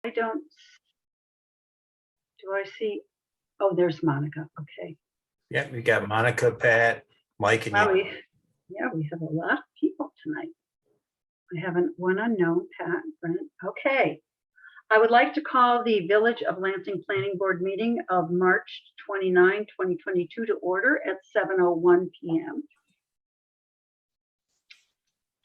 I don't, do I see? Oh, there's Monica. Okay. Yeah, we got Monica, Pat, Mike, and Wow, you. we have a lot of people tonight. I have one unknown, Pat, Brent. Okay. I would like to call the Village of Lansing Planning Board meeting of March 29, 2022 to order at 7:01 p.m.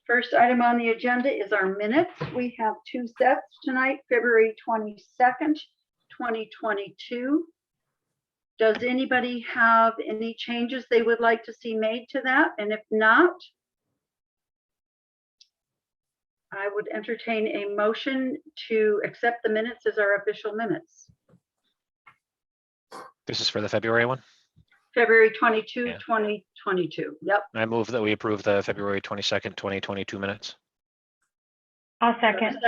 First item on the agenda is our minutes. We have two sets tonight, February 22nd, 2022. Does anybody have any changes they would like to see made to that? And if not, I would entertain a motion to accept the minutes as our official minutes. This is for the February one. February 22, Yeah. 2022. Yep. I move that we approve the February 22nd, 2022 minutes. I'll second.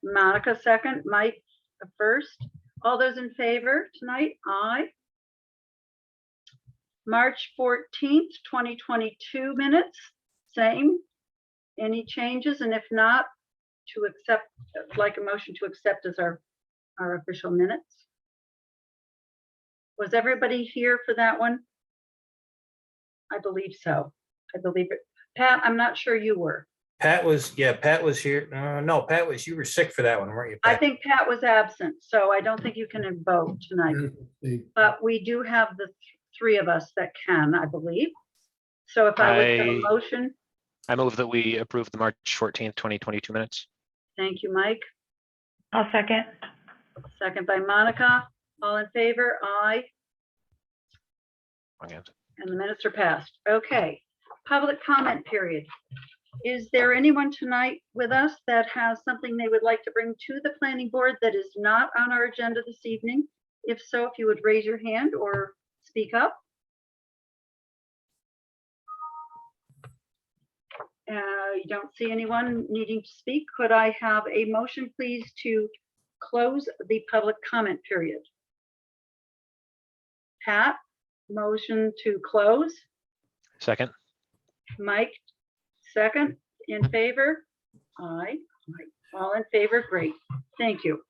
Monica second, Mike first. All those in favor tonight? Aye. March 14th, 2022 minutes, same. Any changes? And if not, to accept, like a motion to accept as our official minutes. Was everybody here for that one? I believe so. I believe it. Pat, I'm not sure you were. Pat was here. No, Pat you were sick for that one, weren't you? I Pat? think Pat was absent, so I don't think you can vote tonight. But we do have the three of us that can, I believe. So if I would have a motion, I move that we approve the March 14th, 2022 minutes. thank you, Mike. I'll second. Second by Monica. All in favor? Aye. Wrong hand. And the minutes are passed. Okay, public comment period. Is there anyone tonight with us that has something they would like to bring to the planning board that is not on our agenda this evening? If so, if you would raise your hand or speak up. You don't see anyone needing to speak. Could I have a motion, please, to close the public comment period? Pat, motion to close. Second. Mike, second. In favor? Aye. All in favor? Great. Thank you.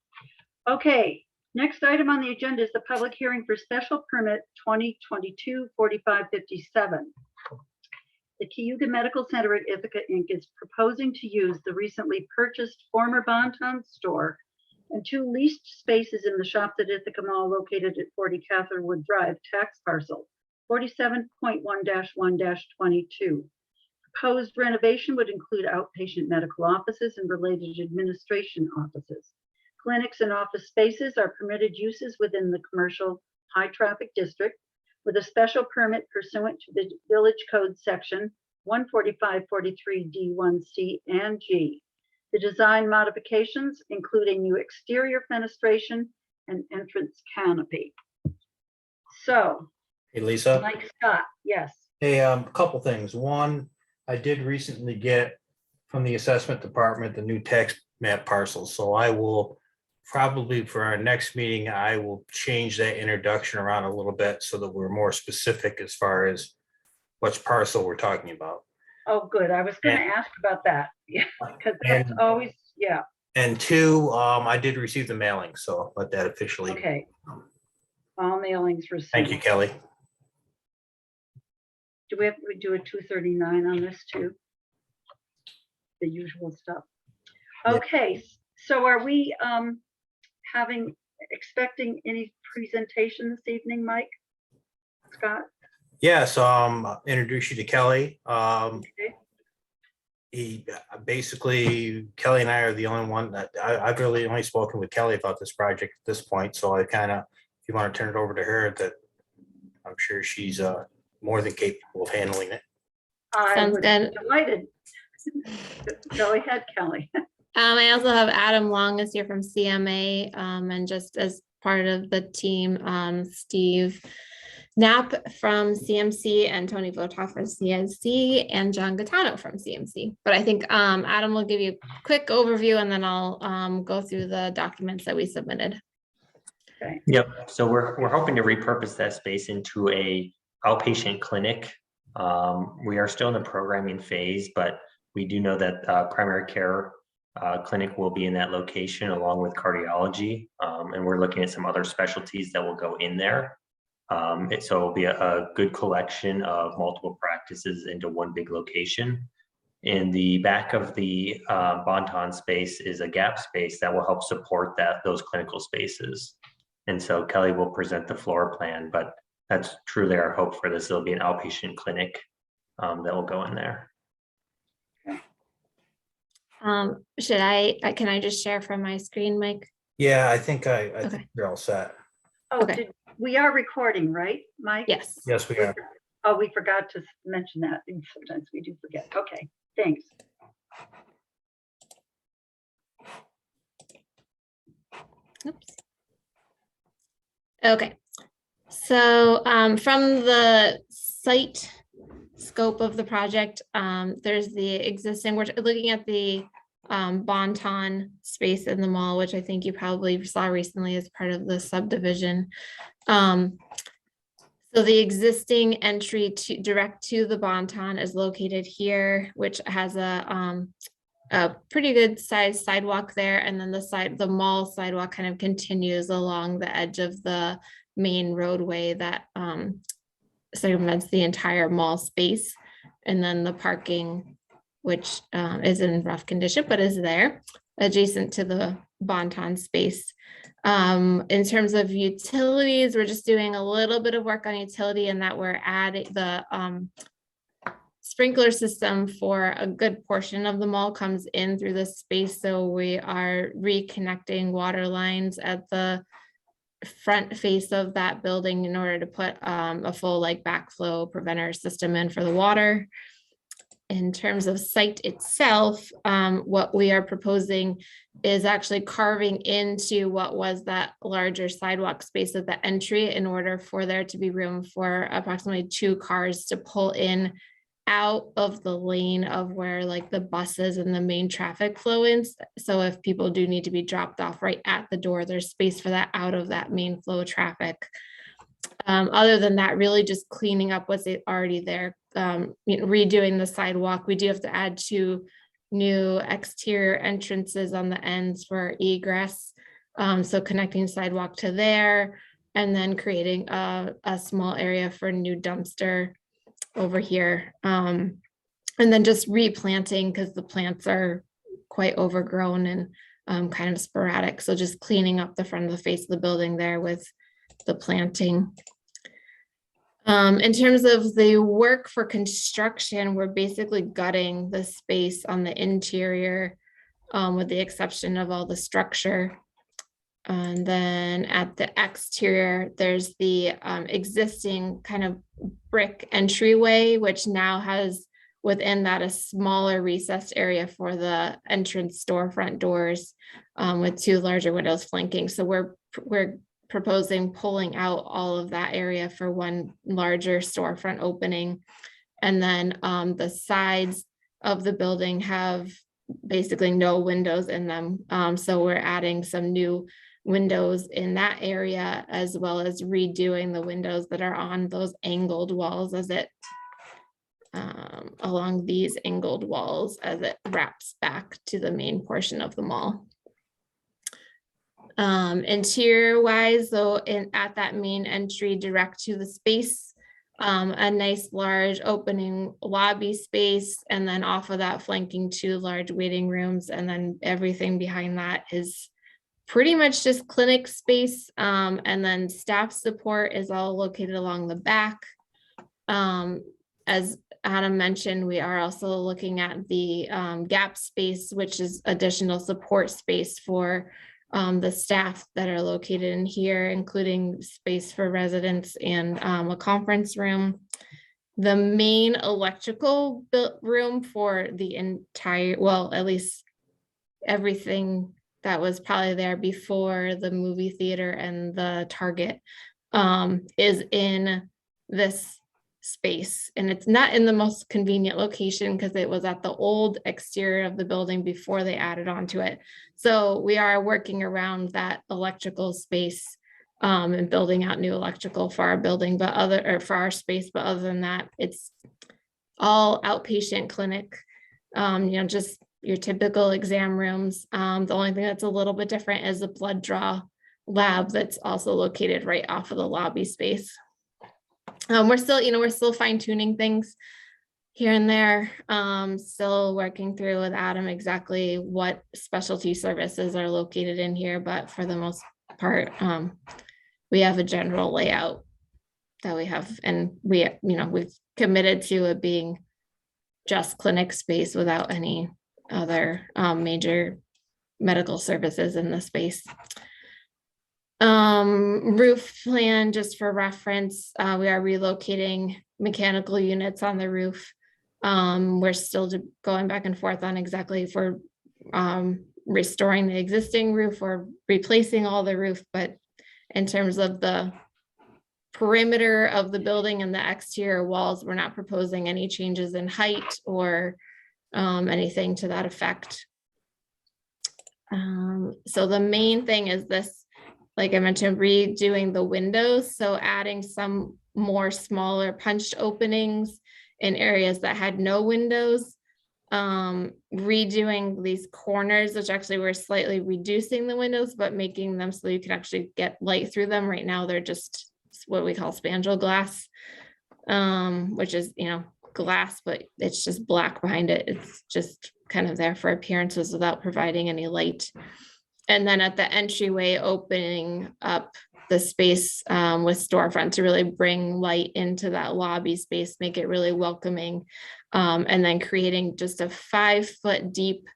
Okay, next item on the agenda is the public hearing for special permit 2022-4557. The Cayuga Medical Center at Ithaca Inc. is proposing to use the recently purchased former Bon-Ton store and two leased spaces in the Shops at Ithaca Mall located at 40 Catherwood Drive, tax parcel 47.1-1-22. Proposed renovation would include outpatient medical offices and related administration offices. Clinics and office spaces are permitted uses within the commercial high traffic district with a special permit pursuant to the Village Code section 14543D1C and G. The design modifications include a new exterior fenestration and entrance canopy. So, Hey, Lisa. Mike Scott, yes. Hey, a couple things. One, I did recently get from the assessment department the new tax map parcels. So I will probably for our next meeting, I will change that introduction around a little bit so that we're more specific as far as which parcel we're talking about. Oh, good. I was going to ask about that. Yeah, because that's And- always, yeah. And two, I did receive the mailing, so I'll let that officially. Okay. All mailings received. Thank you, Kelly. Do we have to do a 239 on this too? The usual stuff. Yeah. Okay, so are we expecting any presentation this evening, Mike? Scott? Yes, introduce you to Kelly. Okay. Kelly and I are the only one that I've really only spoken with Kelly about this project at this point. So I kind of, if you want to turn it over to her, that I'm sure she's more than capable of handling it. I Sounds would be good. delighted. Go ahead, Kelly. I also have Adam Long is here from CMA, and just as part of the team, Steve Knapp from CMC and Tony Votoff from CNC and John Gattano from CMC. But I think Adam will give you a quick overview and then I'll go through the documents that we submitted. Okay. Yep. So we're hoping to repurpose that space into a outpatient clinic. We are still in the programming phase, but we do know that primary care clinic will be in that location along with cardiology. And we're looking at some other specialties that will go in there. So it'll be a good collection of multiple practices into one big location. In the back of the Bonton space is a gap space that will help support those clinical spaces. And so Kelly will present the floor plan, but that's truly our hope for this. It'll be an outpatient clinic that will go in there. Can I just share from my screen, Mike? Yeah, I think I Okay. think you're all set. Oh, Okay. we are recording, right, Mike? Yes. Yes, we are. Oh, we forgot to mention that. And sometimes we do forget. Okay, thanks. Oops. Okay, so from the site scope of the project, there's the existing, we're looking at the Bonton space in the mall, which I think you probably saw recently as part of the subdivision. So the existing entry direct to the Bonton is located here, which has a pretty good sized sidewalk there, and then the mall sidewalk kind of continues along the edge of the main roadway that segments the entire mall space, and then the parking, which is in rough condition but is there adjacent to the Bonton space. In terms of utilities, we're just doing a little bit of work on utility, and that we're adding the sprinkler system for a good portion of the mall comes in through this space. So we are reconnecting water lines at the front face of that building in order to put a full backflow preventer system in for the water. In terms of site itself, what we are proposing is actually carving into what was that larger sidewalk space at the entry in order for there to be room for approximately 2 cars to pull in out of the lane of where the buses and the main traffic flow in. So if people do need to be dropped off right at the door, there's space for that out of that main flow of traffic. Other than that, really just cleaning up what's already there, redoing the sidewalk. We do have to add 2 new exterior entrances on the ends for egress. So connecting sidewalk to there, and then creating a small area for a new dumpster over here. And then just replanting because the plants are quite overgrown and kind of sporadic. So just cleaning up the front of the face of the building there with the planting. In terms of the work for construction, we're basically gutting the space on the interior with the exception of all the structure. And then at the exterior, there's the existing kind of brick entryway, which now has within that a smaller recessed area for the entrance storefront doors with 2 larger windows flanking. So we're proposing pulling out all of that area for one larger storefront opening. And then the sides of the building have basically no windows in them. So we're adding some new windows in that area, as well as redoing the windows that are on those angled walls as it along these angled walls as it wraps back to the main portion of the mall. Interior wise, though, at that main entry direct to the space, a nice large opening lobby space, and then off of that flanking 2 large waiting rooms, and then everything behind that is pretty much just clinic space, and then staff support is all located along the back. As Adam mentioned, we are also looking at the gap space, which is additional support space for the staff that are located in here, including space for residents and a conference room. The main electrical room for the entire, well, at least everything that was probably there before the movie theater and the Target is in this space. And it's not in the most convenient location because it was at the old exterior of the building before they added on to it. So we are working around that electrical space and building out new electrical for our building, for our space. But other than that, it's all outpatient clinic, just your typical exam rooms. The only thing that's a little bit different is a blood draw lab that's also located right off of the lobby space. We're still fine tuning things here and there. Still working through with Adam exactly what specialty services are located in here, but for the most part, we have a general layout that we have, and we've committed to it being just clinic space without any other major medical services in the space. Roof plan, just for reference, we are relocating mechanical units on the roof. We're still going back and forth on exactly if we're restoring the existing roof or replacing all the roof, but in terms of the perimeter of the building and the exterior walls, we're not proposing any changes in height or anything to that effect. So the main thing is this, like I mentioned, redoing the windows. So adding some more smaller punched openings in areas that had no windows. Redoing these corners, which actually we're slightly reducing the windows, but making them so you can actually get light through them. Right now, they're just what we call spandrel glass, which is, glass, but it's just black behind it. It's just kind of there for appearances without providing any light. And then at the entryway, opening up the space with storefront to really bring light into that lobby space, make it really welcoming. And then creating just a 5-foot deep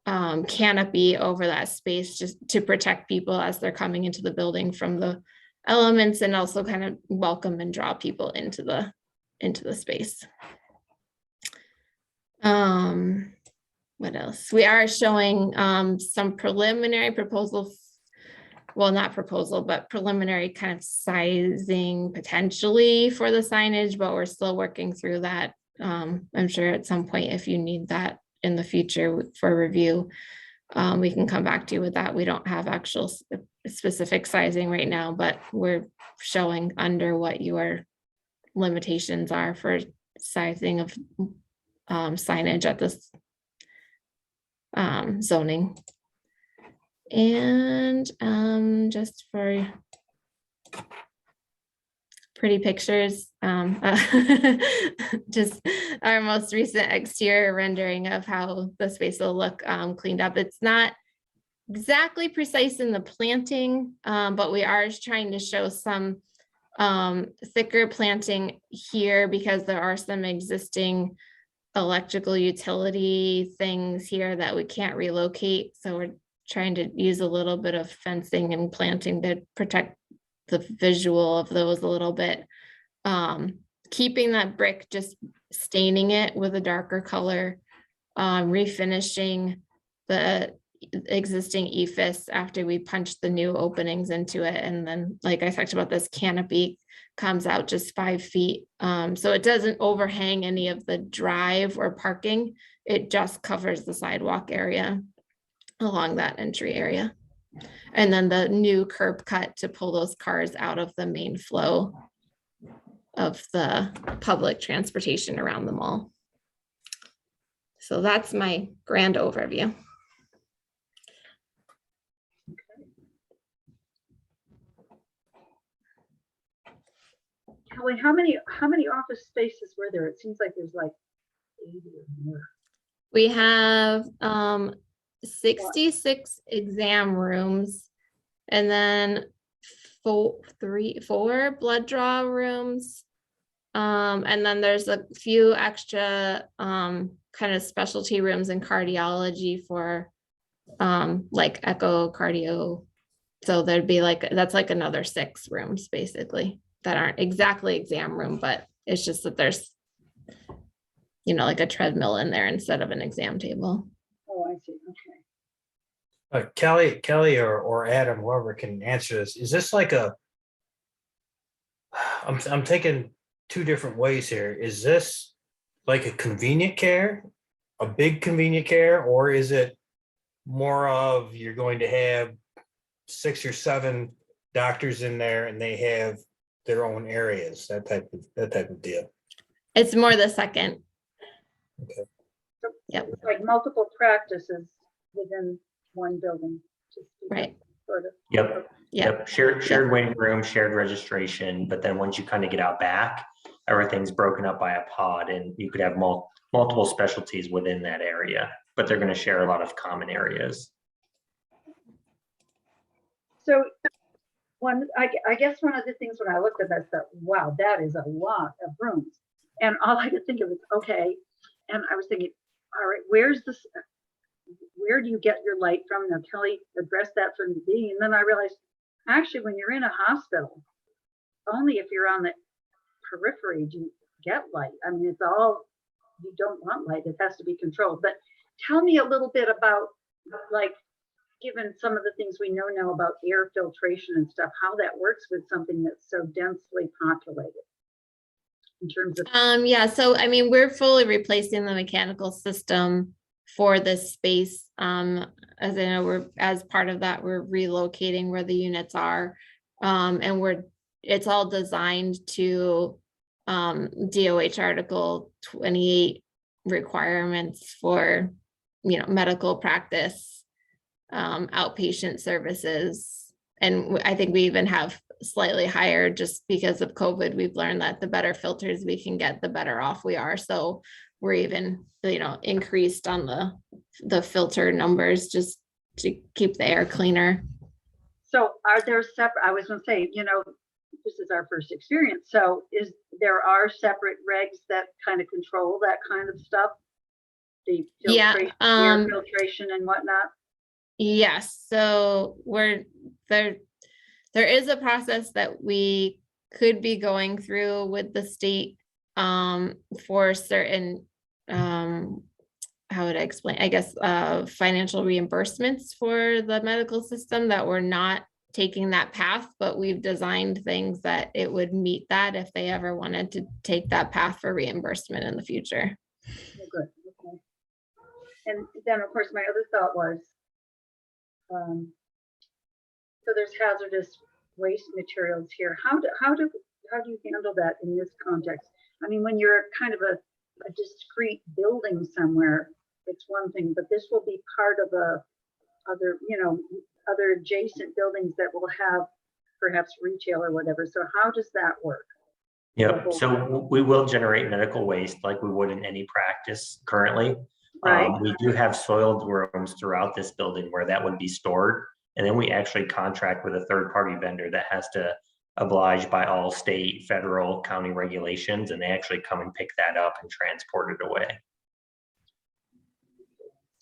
canopy over that space, just to protect people as they're coming into the building from the elements, and also kind of welcome and draw people into the space. What else? We are showing some preliminary proposals. Well, not proposal, but preliminary kind of sizing potentially for the signage, but we're still working through that. I'm sure at some point, if you need that in the future for review, we can come back to you with that. We don't have actual specific sizing right now, but we're showing under what your limitations are for sizing of signage at this zoning. And just for pretty pictures, just our most recent exterior rendering of how the space will look cleaned up. It's not exactly precise in the planting, but we are trying to show some thicker planting here because there are some existing electrical utility things here that we can't relocate. So we're trying to use a little bit of fencing and planting to protect the visual of those a little bit. Keeping that brick, just staining it with a darker color, refinishing the existing ephes after we punch the new openings into it. And then, like I talked about, this canopy comes out just 5 feet. So it doesn't overhang any of the drive or parking. It just covers the sidewalk area along that entry area. And then the new curb cut to pull those cars out of the main flow of the public transportation around the mall. So that's my grand overview. Kelly, how many office spaces were there? It seems like there's like 80 or more. We have 66 exam rooms, and then four blood draw rooms. And then there's a few extra kind of specialty rooms in cardiology for like echocardio. So there'd be that's like another 6 rooms basically that aren't exactly exam room, but it's just that there's, like a treadmill in there instead of an exam table. Oh, I see. Okay. Kelly or Adam, whoever can answer this, is this like I'm taking 2 different ways here. Is this like a convenient care, a big convenient care, or is it more of you're going to have 6 or 7 doctors in there and they have their own areas, that type of deal? It's more the second. Yep. It's like multiple practices within one building. just to Right. Sort of. Yep. Yeah. Yep, shared waiting room, shared registration, but then once you kind of get out back, everything's broken up by a pod and you could have multiple specialties within that area, but they're gonna share a lot of common areas. So I guess one of the things when I looked at that, I thought, wow, that is a lot of rooms. And all I could think of was, okay. And I was thinking, all right, where do you get your light from? Now Kelly addressed that from the beginning. And then I realized, actually, when you're in a hospital, only if you're on the periphery do you get light. I mean, it's all, you don't want light. It has to be controlled. But tell me a little bit about, like, given some of the things we know now about air filtration and stuff, how that works with something that's so densely populated in terms of, Yeah, so I mean, we're fully replacing the mechanical system for this space. As I know, as part of that, we're relocating where the units are. And it's all designed to DOH Article 28 requirements for, medical practice, outpatient services. And I think we even have slightly higher just because of COVID. We've learned that the better filters we can get, the better off we are. So we're even, increased on the filter numbers just to keep the air cleaner. so are there separate, I was gonna say, this is our first experience. So there are separate regs that kind of control that kind of stuff? The Yeah, filtration, air filtration and whatnot? Yes, so there is a process that we could be going through with the state for certain how would I explain? I guess financial reimbursements for the medical system that we're not taking that path, but we've designed things that it would meet that if they ever wanted to take that path for reimbursement in the future. Oh, good, okay. And then, of course, my other thought was, so there's hazardous waste materials here. How do you handle that in this context? I mean, when you're kind of a discrete building somewhere, it's one thing, but this will be part of other adjacent buildings that will have perhaps retail or whatever. So how does that work? Yep, so we will generate medical waste like we would in any practice currently. Right. We do have soiled rooms throughout this building where that would be stored. And then we actually contract with a third-party vendor that has to oblige by all state, federal, county regulations, and they actually come and pick that up and transport it away.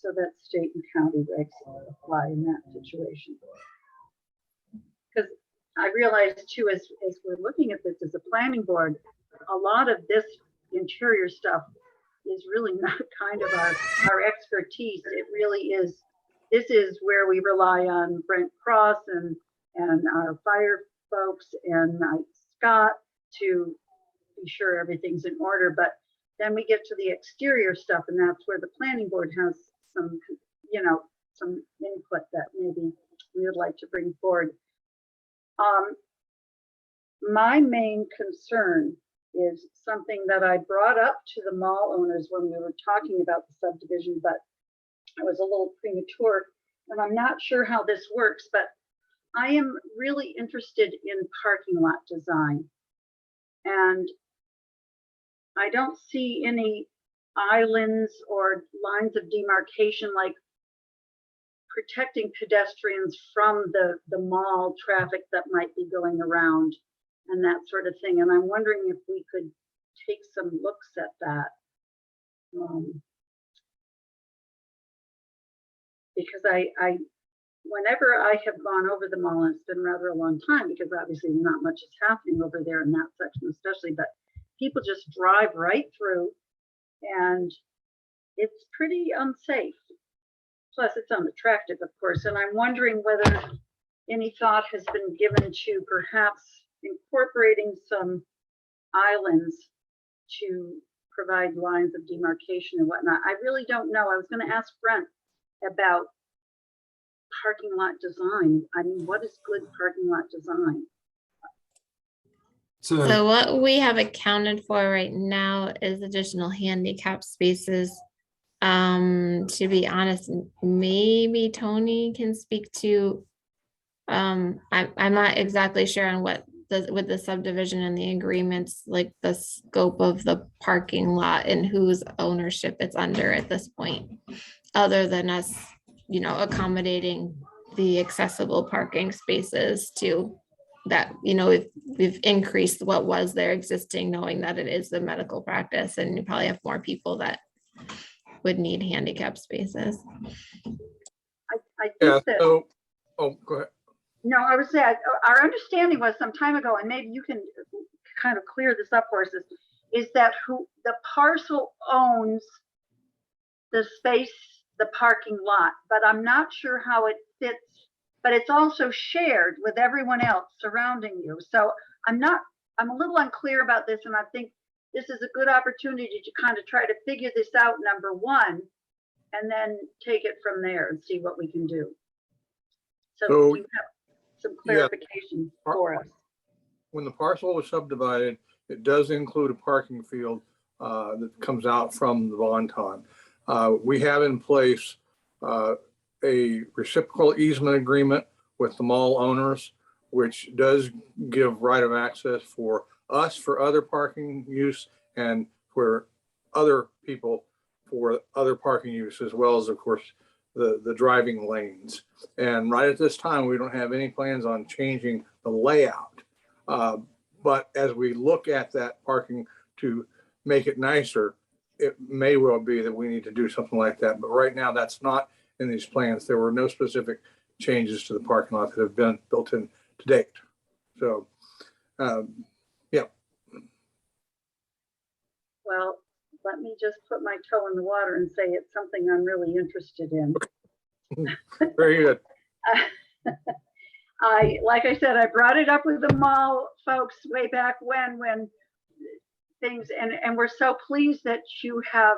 So that state and county regs apply in that situation. Because I realize too, as we're looking at this as a planning board, a lot of this interior stuff is really not kind of our expertise. It really is, this is where we rely on Brent Cross and our fire folks and Scott to be sure everything's in order. But then we get to the exterior stuff, and that's where the planning board has some, some input that maybe we would like to bring forward. My main concern is something that I brought up to the mall owners when we were talking about the subdivision, but I was a little premature, and I'm not sure how this works, but I am really interested in parking lot design. And I don't see any islands or lines of demarcation like protecting pedestrians from the mall traffic that might be going around and that sort of thing. And I'm wondering if we could take some looks at that. Because whenever I have gone over the mall, and it's been rather a long time because obviously not much is happening over there in that section especially, but people just drive right through and it's pretty unsafe. Plus it's unattractive, of course. And I'm wondering whether any thought has been given to perhaps incorporating some islands to provide lines of demarcation and whatnot. I really don't know. I was going to ask Brent about parking lot design. I mean, what is good parking lot design? So what we have accounted for right now is additional handicap spaces To be honest, maybe Tony can speak to, I'm not exactly sure on what with the subdivision and the agreements, like the scope of the parking lot and whose ownership it's under at this point, other than us, accommodating the accessible parking spaces to that, we've increased what was there existing, knowing that it is the medical practice and you probably have more people that would need handicap spaces. I Yeah, think that, so, oh, go ahead. no, I would say, our understanding was some time ago, and maybe you can kind of clear this up for us, is that the parcel owns the space, the parking lot, but I'm not sure how it fits, but it's also shared with everyone else surrounding you. So I'm a little unclear about this, and I think this is a good opportunity to kind of try to figure this out, number one, and then take it from there and see what we can do. So So, you have some yeah. clarification for us. When the parcel was subdivided, it does include a parking field that comes out from the Bonton. We have in place a reciprocal easement agreement with the mall owners, which does give right of access for us for other parking use and for other people for other parking use, as well as, of course, the driving lanes. And right at this time, we don't have any plans on changing the layout. But as we look at that parking to make it nicer, it may well be that we need to do something like that. But right now, that's not in these plans. There were no specific changes to the parking lot that have been built in to date. So, yeah. Well, let me just put my toe in the water and say it's something I'm really interested in. Very good. Like I said, I brought it up with the mall folks way back when things, and we're so pleased that you have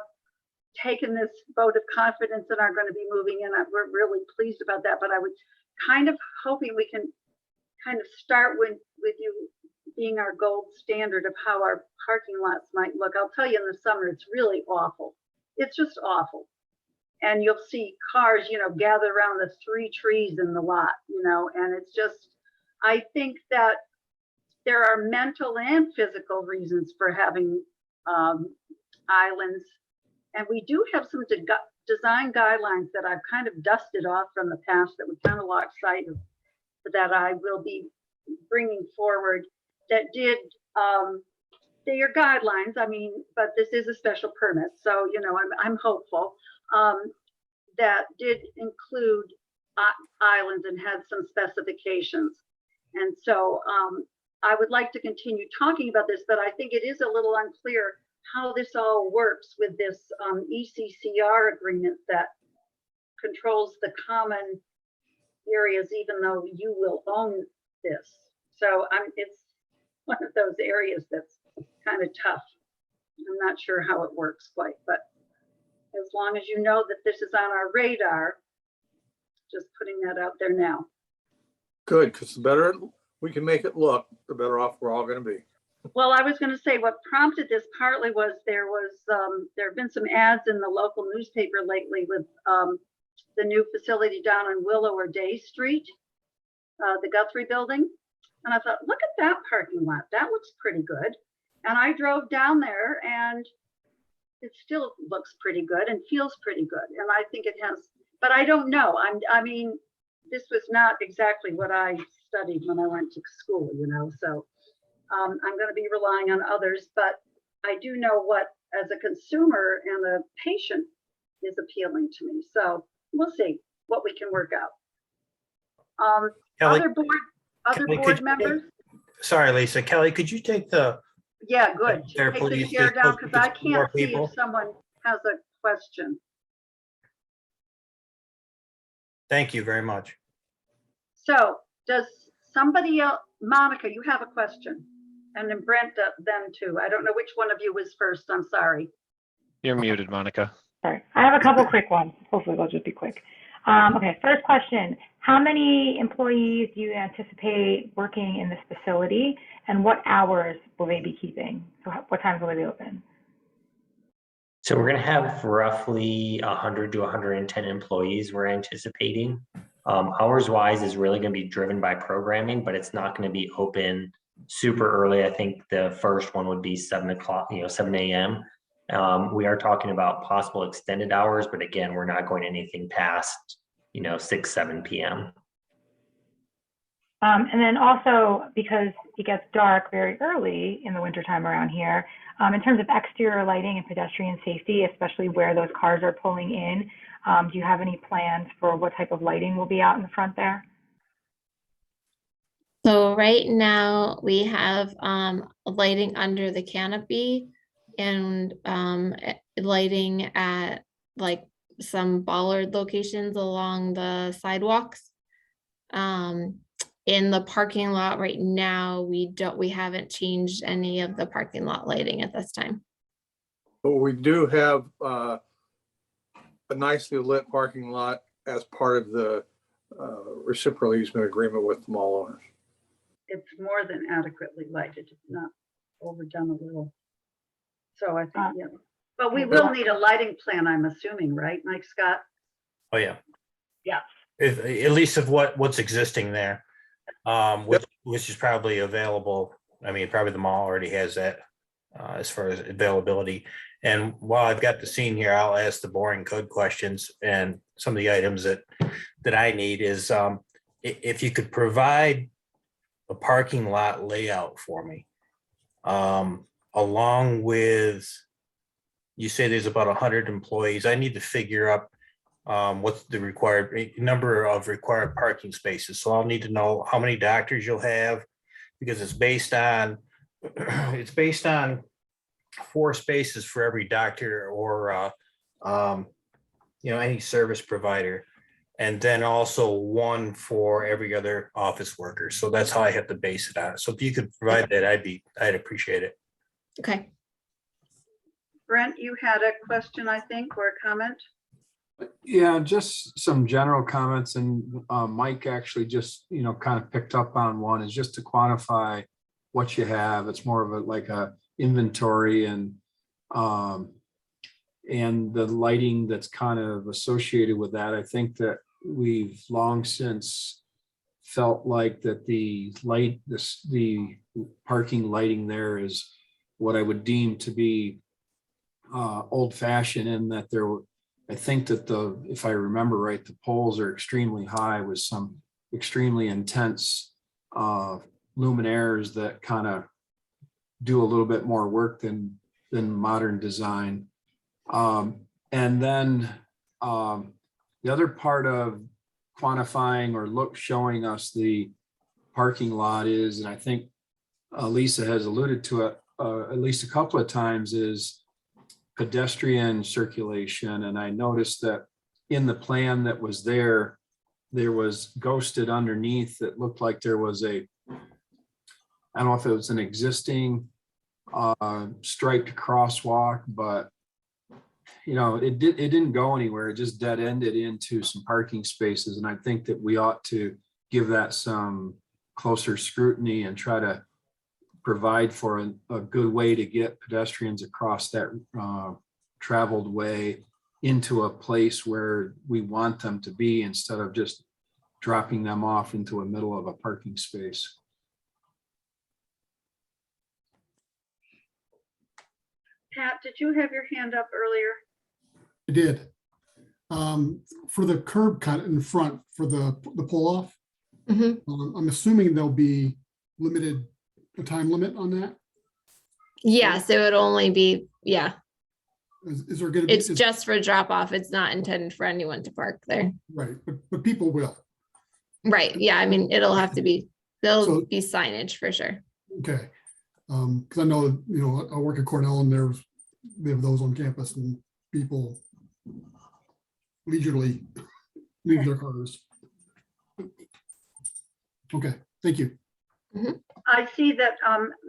taken this vote of confidence and are going to be moving in. We're really pleased about that, but I was kind of hoping we can kind of start with you being our gold standard of how our parking lots might look. I'll tell you, in the summer, it's really awful. It's just awful. And you'll see cars, gather around the 3 trees in the lot, and it's just, I think that there are mental and physical reasons for having islands. And we do have some design guidelines that I've kind of dusted off from the past that we kind of lost sight of, that I will be bringing forward that did, they are guidelines, but this is a special permit. So, I'm hopeful. That did include islands and had some specifications. And so I would like to continue talking about this, but I think it is a little unclear how this all works with this ECCR agreement that controls the common areas, even though you will own this. So it's one of those areas that's kind of tough. I'm not sure how it works quite, but as long as you know that this is on our radar, just putting that out there now. Good, because the better we can make it look, the better off we're all going to be. Well, I was going to say what prompted this partly was there have been some ads in the local newspaper lately with the new facility down on Willow or Day Street, the Guthrie building. And I thought, look at that parking lot. That looks pretty good. And I drove down there and it still looks pretty good and feels pretty good. And I think it has, but I don't know. This was not exactly what I studied when I went to school, so I'm going to be relying on others, but I do know what, as a consumer and a patient, is appealing to me. So we'll see what we can work out. Kelly, Other Kelly, board members? Sorry, Lisa. Kelly, could you take the, Yeah, good. There, Take the please, share just down so we because I can see more can't see people. if someone has a question. thank you very much. So does somebody else, Monica, you have a question? And then Brent, then too. I don't know which one of you was first. I'm sorry. You're muted, Monica. Sorry, I have a couple quick ones. Hopefully they'll just be quick. Okay, first question. How many employees do you anticipate working in this facility and what hours will they be keeping? So what times will they be open? So we're going to have roughly 100 to 110 employees we're anticipating. Hours wise is really going to be driven by programming, but it's not going to be open super early. I think the first one would be 7 o'clock, 7 a.m. We are talking about possible extended hours, but again, we're not going anything past, 6, 7 p.m. And then also, because it gets dark very early in the wintertime around here, in terms of exterior lighting and pedestrian safety, especially where those cars are pulling in, do you have any plans for what type of lighting will be out in the front there? So right now we have lighting under the canopy and lighting at like some bollard locations along the sidewalks. In the parking lot right now, we haven't changed any of the parking lot lighting at this time. But we do have a nicely lit parking lot as part of the reciprocal easement agreement with the mall owners. It's more than adequately lighted, it's not overdone a little. So I think, yeah, but we will need a lighting plan, I'm assuming, right, Mike Scott? Oh, yeah. Yeah. At least of what's existing there, which is probably available. I mean, probably the mall already has that as far as availability. And while I've got the scene here, I'll ask the boring code questions, and some of the items that I need is if you could provide a parking lot layout for me, along with, you say there's about 100 employees. I need to figure out what's the required number of required parking spaces. So I'll need to know how many doctors you'll have, because it's based on 4 spaces for every doctor or any service provider, and then also 1 for every other office worker. So that's how I have to base it on. So if you could provide that, I'd appreciate it. Okay. Brent, you had a question, I think, or a comment? Yeah, just some general comments, and Mike actually just, kind of picked up on one, is just to quantify what you have. It's more of a inventory and the lighting that's kind of associated with that. I think that we've long since felt like that the parking lighting there is what I would deem to be old fashioned, in that I think that if I remember right, the poles are extremely high with some extremely intense luminaires that kind of do a little bit more work than modern design. And then the other part of quantifying or showing us the parking lot is, and I think Lisa has alluded to it at least a couple of times, is pedestrian circulation. And I noticed that in the plan that was there was ghosted underneath. That looked like there was I don't know if it was an existing striped crosswalk, but it didn't go anywhere. It just dead ended into some parking spaces. And I think that we ought to give that some closer scrutiny and try to provide for a good way to get pedestrians across that traveled way into a place where we want them to be, instead of just dropping them off into the middle of a parking space. Pat, did you have your hand up earlier? I did. For the curb cut in front for the pull off, I'm assuming there'll be a time limit on that. Yes, it would only be, yeah, Is there going to be? it's just for drop off. It's not intended for anyone to park there. Right, but people will. Right, yeah, I mean, there'll So- be signage for sure. Okay. Because I know, I work at Cornell and they have those on campus, and people leisurely leave their cars. Okay, thank you. I see that,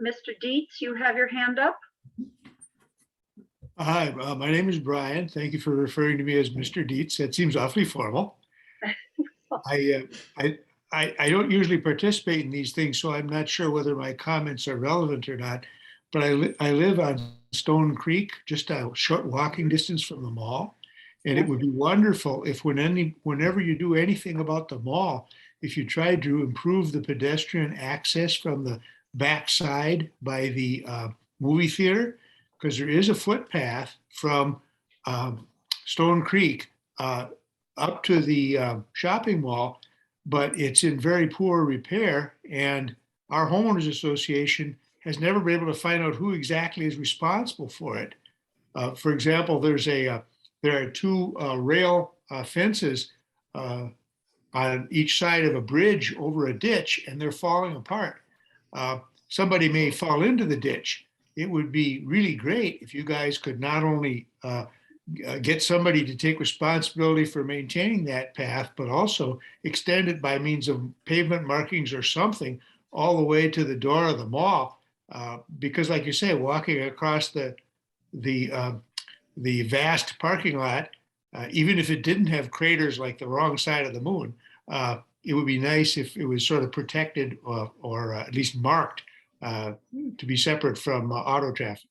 Mr. Dietz, you have your hand up. Hi, my name is Brian. Thank you for referring to me as Mr. Dietz. That seems awfully formal. I don't usually participate in these things, so I'm not sure whether my comments are relevant or not. But I live on Stone Creek, just a short walking distance from the mall. And it would be wonderful if whenever you do anything about the mall, if you tried to improve the pedestrian access from the backside by the movie theater, because there is a footpath from Stone Creek up to the shopping mall, but it's in very poor repair. And our homeowners association has never been able to find out who exactly is responsible for it. For example, there are two rail fences on each side of a bridge over a ditch, and they're falling apart. Somebody may fall into the ditch. It would be really great if you guys could not only get somebody to take responsibility for maintaining that path, but also extend it by means of pavement markings or something all the way to the door of the mall. Because like you say, walking across the vast parking lot, even if it didn't have craters like the wrong side of the moon, it would be nice if it was sort of protected or at least marked to be separate from auto traffic.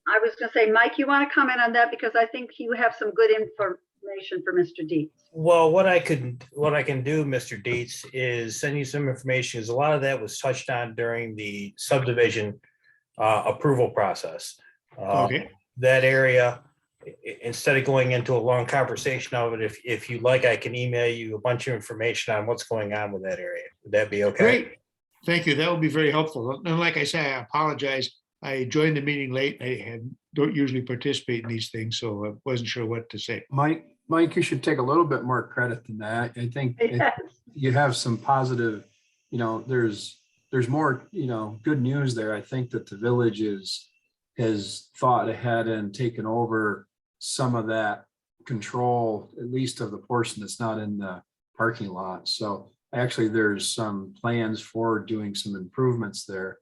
I was going to say, Mike, you want to comment on that, because I think you have some good information for Mr. Dietz. Well, what I can do, Mr. Dietz, is send you some information, because a lot of that was touched on during the subdivision approval process. Okay. That area, instead of going into a long conversation of it, if you'd like, I can email you a bunch of information on what's going on with that area. Would that be okay? Great. Thank you. That would be very helpful. And like I say, I apologize. I joined the meeting late. I don't usually participate in these things, so I wasn't sure what to say. Mike, you should take a little bit more credit than that. I think Yes. you have some positive, there's more, good news there. I think that the village has thought ahead and taken over some of that control, at least of the portion that's not in the parking lot. So actually there's some plans for doing some improvements there.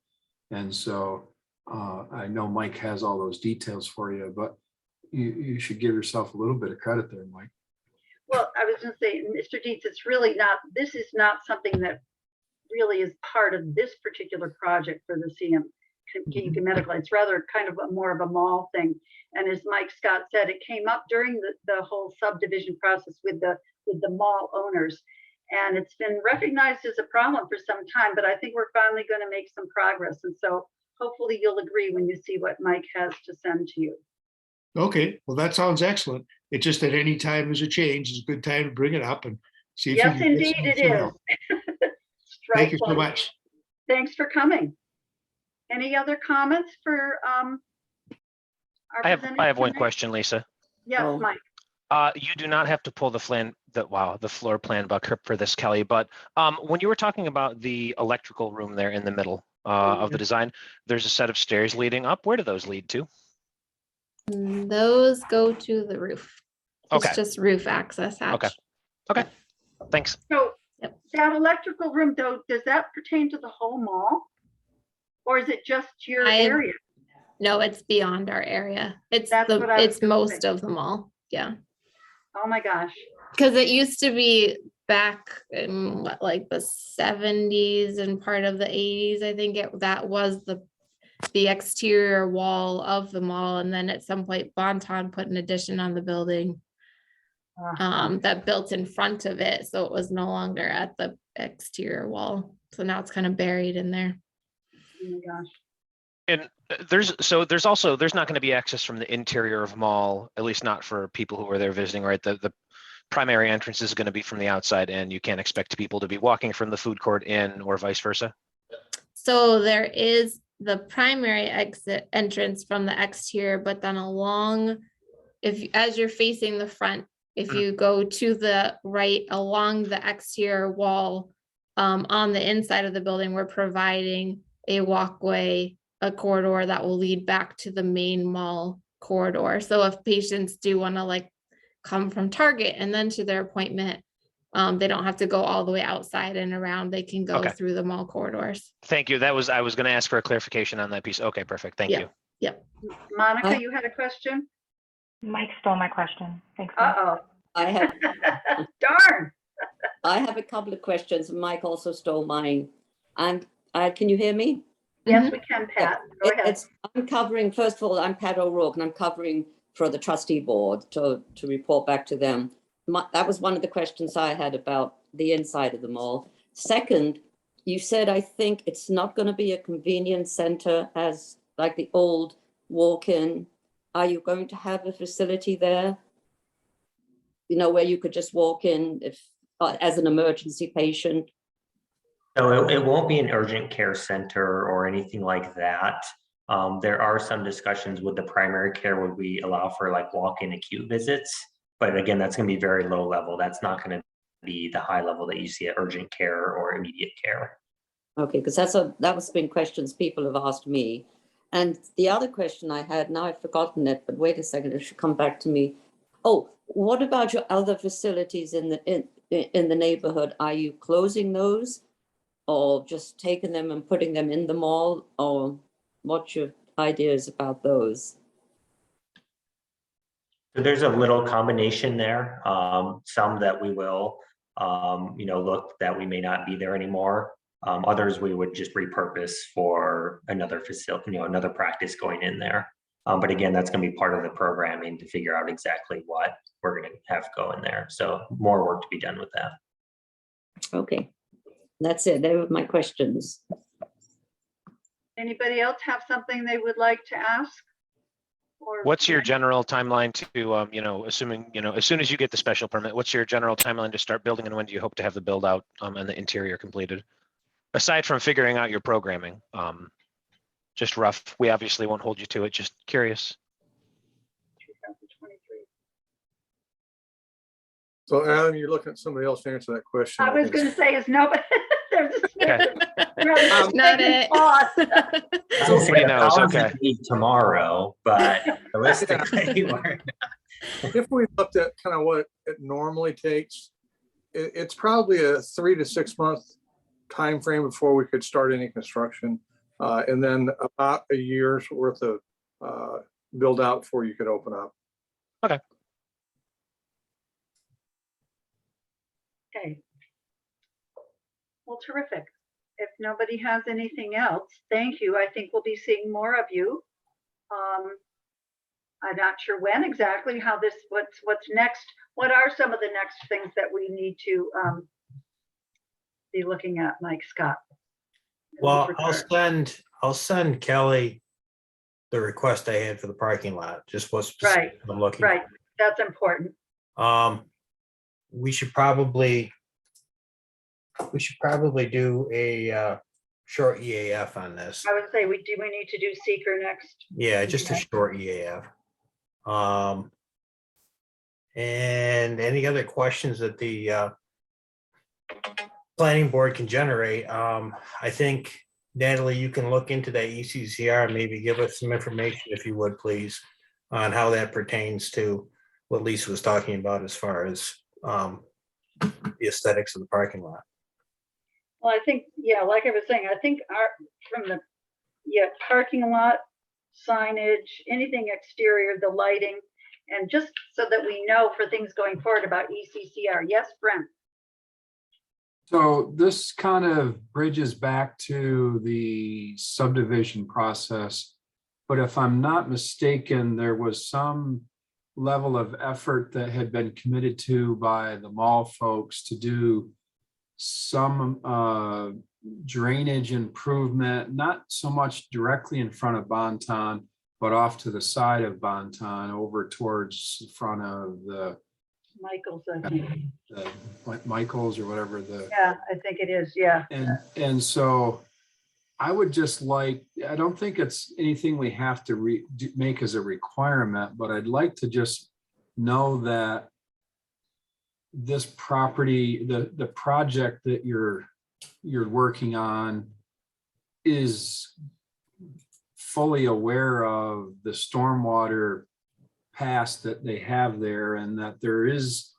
And so I know Mike has all those details for you, but you should give yourself a little bit of credit there, Mike. Well, I was going to say, Mr. Dietz, this is not something that really is part of this particular project for the Kankakee Medical. It's rather kind of more of a mall thing. And as Mike Scott said, it came up during the whole subdivision process with the mall owners. And it's been recognized as a problem for some time, but I think we're finally going to make some progress. And so hopefully you'll agree when you see what Mike has to send to you. Okay, well, that sounds excellent. It's just that any time there's a change, it's a good time to bring it up and see if you Yes, can get indeed some it signal. is. Thank you so Strike one. much. Thanks for coming. Any other comments for our I have presenters one tonight? question, Lisa. Yes, Oh. Mike. You do not have to pull the floor plan bucket for this, Kelly, but when you were talking about the electrical room there in the middle of the design, there's a set of stairs leading up. Where do those lead to? Those go to the roof. Okay. It's just roof access hatch. Okay. Thanks. So Yep. that electrical room, though, does that pertain to the whole mall? Or is it just your area? No, it's beyond our area. It's That's what I was it's gonna most say. of the mall. Yeah. Oh, my gosh. Because it used to be back in like the 70s and part of the 80s. I think that was the exterior wall of the mall. And then at some point, Bonton put an addition on the building that built in front of it. So it was no longer at the exterior wall. So now it's kind of buried in there. Oh, my gosh. And there's not going to be access from the interior of mall, at least not for people who are there visiting, right? The primary entrance is going to be from the outside, and you can't expect people to be walking from the food court in or vice versa. So there is the primary exit entrance from the exterior, but then as you're facing the front, if you go to the right along the exterior wall, on the inside of the building, we're providing a walkway, a corridor that will lead back to the main mall corridor. So if patients do want to come from Target and then to their appointment, they don't have to go all the way outside and around. They can go through the mall corridors. Thank you. I was going to ask for a clarification on that piece. Okay, perfect. Thank you. Yep. Monica, you had a question? Mike stole my question. Thanks. Mike. Uh-oh. I have, Darn. I have a couple of questions. Mike also stole mine. And can you hear me? Yes, we can, Pat. Go ahead. I'm covering, first of all, I'm Pat O'Rourke, and I'm covering for the trustee board to report back to them. That was one of the questions I had about the inside of the mall. Second, you said, I think it's not going to be a convenience center as like the old walk-in. Are you going to have a facility there? You know, where you could just walk in if as an emergency patient? No, it won't be an urgent care center or anything like that. There are some discussions with the primary care, would we allow for like walk-in acute visits? But again, that's going to be very low level. That's not going to be the high level that you see at urgent care or immediate care. Okay, because that was been questions people have asked me. And the other question I had, now I've forgotten it, but wait a second, it should come back to me. Oh, what about your other facilities in the neighborhood? Are you closing those or just taking them and putting them in the mall? Or what's your ideas about those? So there's a little combination there. Some that we will, look that we may not be there anymore. Others we would just repurpose for another facility, another practice going in there. But again, that's going to be part of the programming to figure out exactly what we're going to have go in there. So more work to be done with that. Okay, that's it. They were my questions. Anybody else have something they would like to ask? Or What's your general timeline to, assuming, as soon as you get the special permit, what's your general timeline to start building, and when do you hope to have the build out and the interior completed? Aside from figuring out your programming, just rough. We obviously won't hold you to it. Just curious. 2023. So Adam, you're looking at somebody else to answer that question. I was going to say, is nobody, there's Okay. Not it. Nobody knows, Policy okay. be tomorrow, but realistically, If we looked at kind of what it normally takes, it's probably a 3 to 6 month time frame before we could start any construction. And then about a year's worth of build out before you could open up. Okay. Well, terrific. If nobody has anything else, thank you. I think we'll be seeing more of you. I'm not sure when exactly, how this, what's next. What are some of the next things that we need to be looking at, Mike Scott? Well, I'll send Kelly the request I had for the parking lot, just what's Right, I'm looking. right. That's important. We should probably do a short EAF on this. I would say we need to do seeker next. Yeah, just a Okay. short EAF. And any other questions that the planning board can generate? I think, Natalie, you can look into that ECCR, maybe give us some information, if you would, please, on how that pertains to what Lisa was talking about as far as the aesthetics of the parking lot. Well, I think, yeah, like I was saying, I think parking lot, signage, anything exterior, the lighting, and just so that we know for things going forward about ECCR. Yes, Brent? So this kind of bridges back to the subdivision process. But if I'm not mistaken, there was some level of effort that had been committed to by the mall folks to do some drainage improvement, not so much directly in front of Bonton, but off to the side of Bonton over towards the front of the Michael's, I think. Michael's or whatever the. Yeah, I think it is, yeah. And so I would just like, I don't think it's anything we have to make as a requirement, but I'd like to just know that this property, the project that you're working on is fully aware of the stormwater past that they have there, and that there is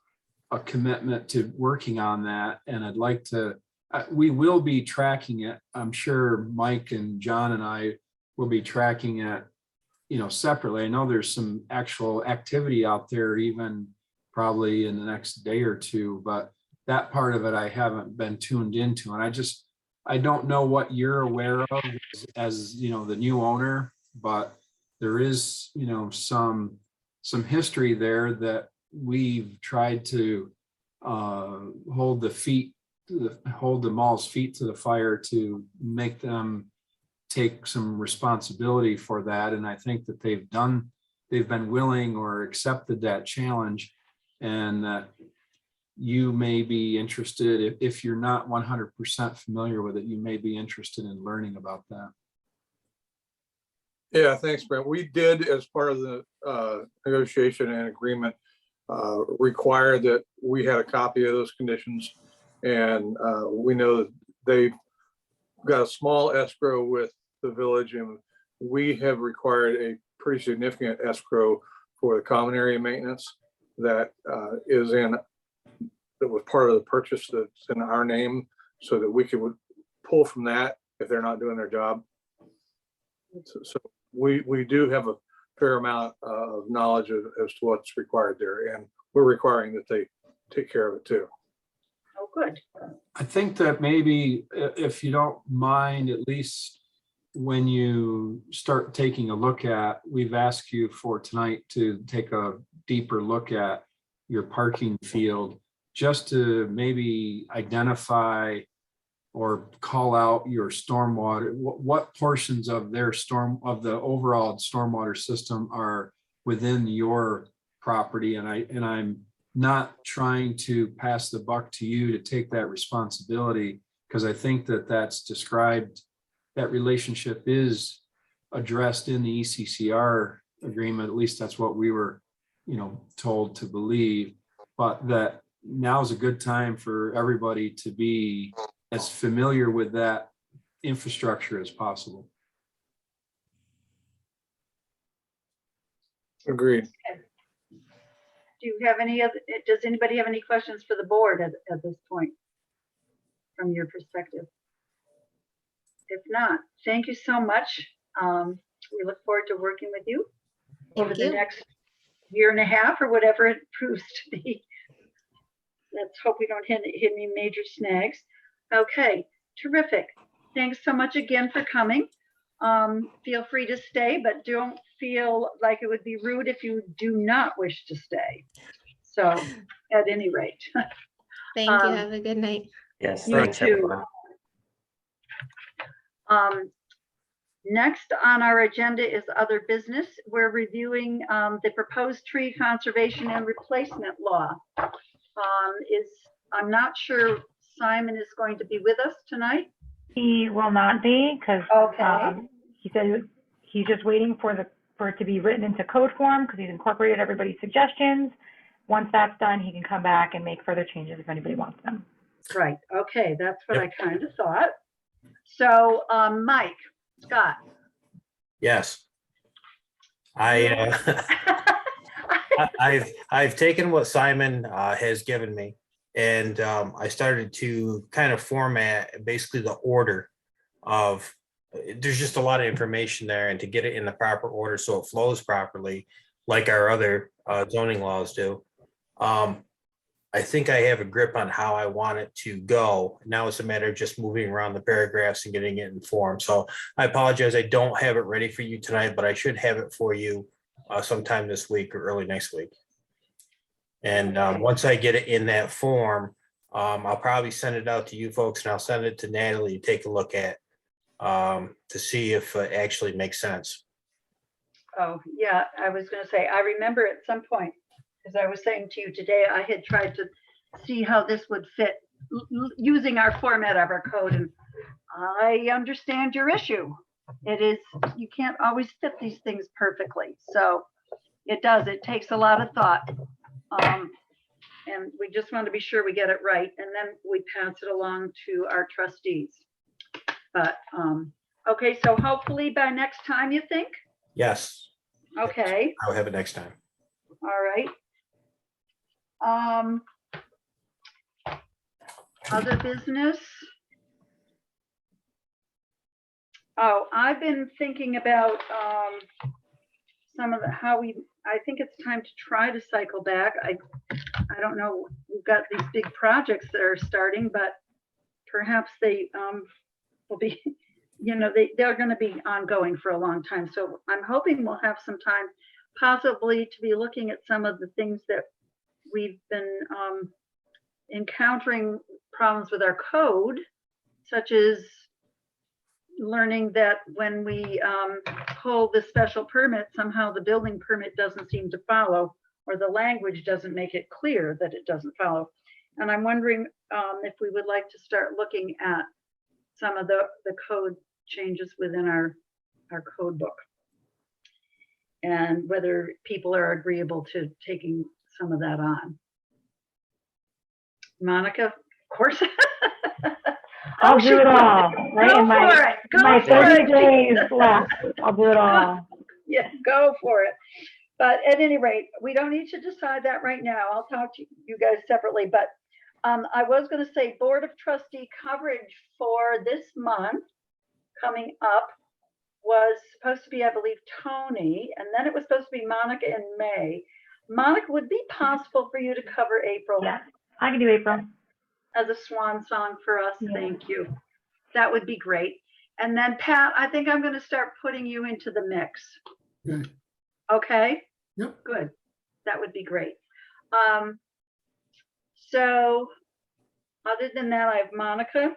a commitment to working on that. And I'd like to, we will be tracking it. I'm sure Mike and John and I will be tracking it, separately. I know there's some actual activity out there, even probably in the next day or two, but that part of it I haven't been tuned into. And I don't know what you're aware of as, you know, the new owner, but there is, you know, some history there that we've tried to hold the mall's feet to the fire to make them take some responsibility for that. And I think that they've been willing or accepted that challenge, and that you may be interested, if you're not 100% familiar with it, you may be interested in learning about that. Yeah, thanks, Brent. We did, as part of the negotiation and agreement, require that we had a copy of those conditions. And we know that they've got a small escrow with the village, and we have required a pretty significant escrow for the common area maintenance that that was part of the purchase that's in our name, so that we could pull from that if they're not doing their job. So we do have a fair amount of knowledge as to what's required there, and we're requiring that they take care of it too. Oh, good. I think that maybe if you don't mind, at least when you start taking a look at, we've asked you for tonight to take a deeper look at your parking field, just to maybe identify or call out your stormwater, what portions of the overall stormwater system are within your property. And I'm not trying to pass the buck to you to take that responsibility, because I think that that's described, that relationship is addressed in the ECCR agreement. At least that's what we were, you know, told to believe. But that now is a good time for everybody to be as familiar with that infrastructure as possible. Agreed. Do you have does anybody have any questions for the board at this point from your perspective? If not, thank you so much. We look forward to working with you over the next year and a half or whatever it proves to be. Let's hope we don't hit any major snags. Okay, terrific. Thanks so much again for coming. Feel free to stay, but don't feel like it would be rude if you do not wish to stay. So at any rate. Thank you. Have a good night. Yes, You thanks, too. everyone. Next on our agenda is other business. We're reviewing the proposed tree conservation and replacement law. I'm not sure Simon is going to be with us tonight. He will not be, because he said he's just waiting for it to be written into code form, because he's incorporated everybody's suggestions. Once that's done, he can come back and make further changes if anybody wants them. Right. Okay, that's what I kind of thought. So, Mike, Scott. Yes. I've taken what Simon has given me, and I started to kind of format basically the order of, there's just a lot of information there, and to get it in the proper order so it flows properly, like our other zoning laws do. I think I have a grip on how I want it to go. Now it's a matter of just moving around the paragraphs and getting it in form. So I apologize, I don't have it ready for you tonight, but I should have it for you sometime this week or early next week. And once I get it in that form, I'll probably send it out to you folks, and I'll send it to Natalie to take a look at to see if it actually makes sense. Oh, yeah, I was going to say, I remember at some point, as I was saying to you today, I had tried to see how this would fit using our format of our code. And I understand your issue. It is, you can't always fit these things perfectly. So it does, it takes a lot of thought. And we just want to be sure we get it right. And then we pass it along to our trustees. But, okay, so hopefully by next time, you think? Yes. Okay. I'll have it next time. All right. Other business. Oh, I've been thinking about some of the I think it's time to try to cycle back. I don't know, we've got these big projects that are starting, but perhaps they will be, they're going to be ongoing for a long time. So I'm hoping we'll have some time possibly to be looking at some of the things that we've been encountering problems with our code, such as learning that when we pull the special permit, somehow the building permit doesn't seem to follow, or the language doesn't make it clear that it doesn't follow. And I'm wondering if we would like to start looking at some of the code changes within our code book, and whether people are agreeable to taking some of that on. Monica, of course. I'll do it all, right? Go In my, for it. Go my for 30 it. days left, I'll do it all. Yeah, go for it. But at any rate, we don't need to decide that right now. I'll talk to you guys separately. But I was going to say Board of Trustee coverage for this month coming up was supposed to be, I believe, Tony, and then it was supposed to be Monica in May. Monica, would it be possible for you to cover April? Yeah, I can do April. As a swan song for us? Yeah. Thank you. That would be great. And then Pat, I think I'm going to start putting you into the mix. Okay. Okay? Yep. Good. That would be great. So other than that, I have Monica.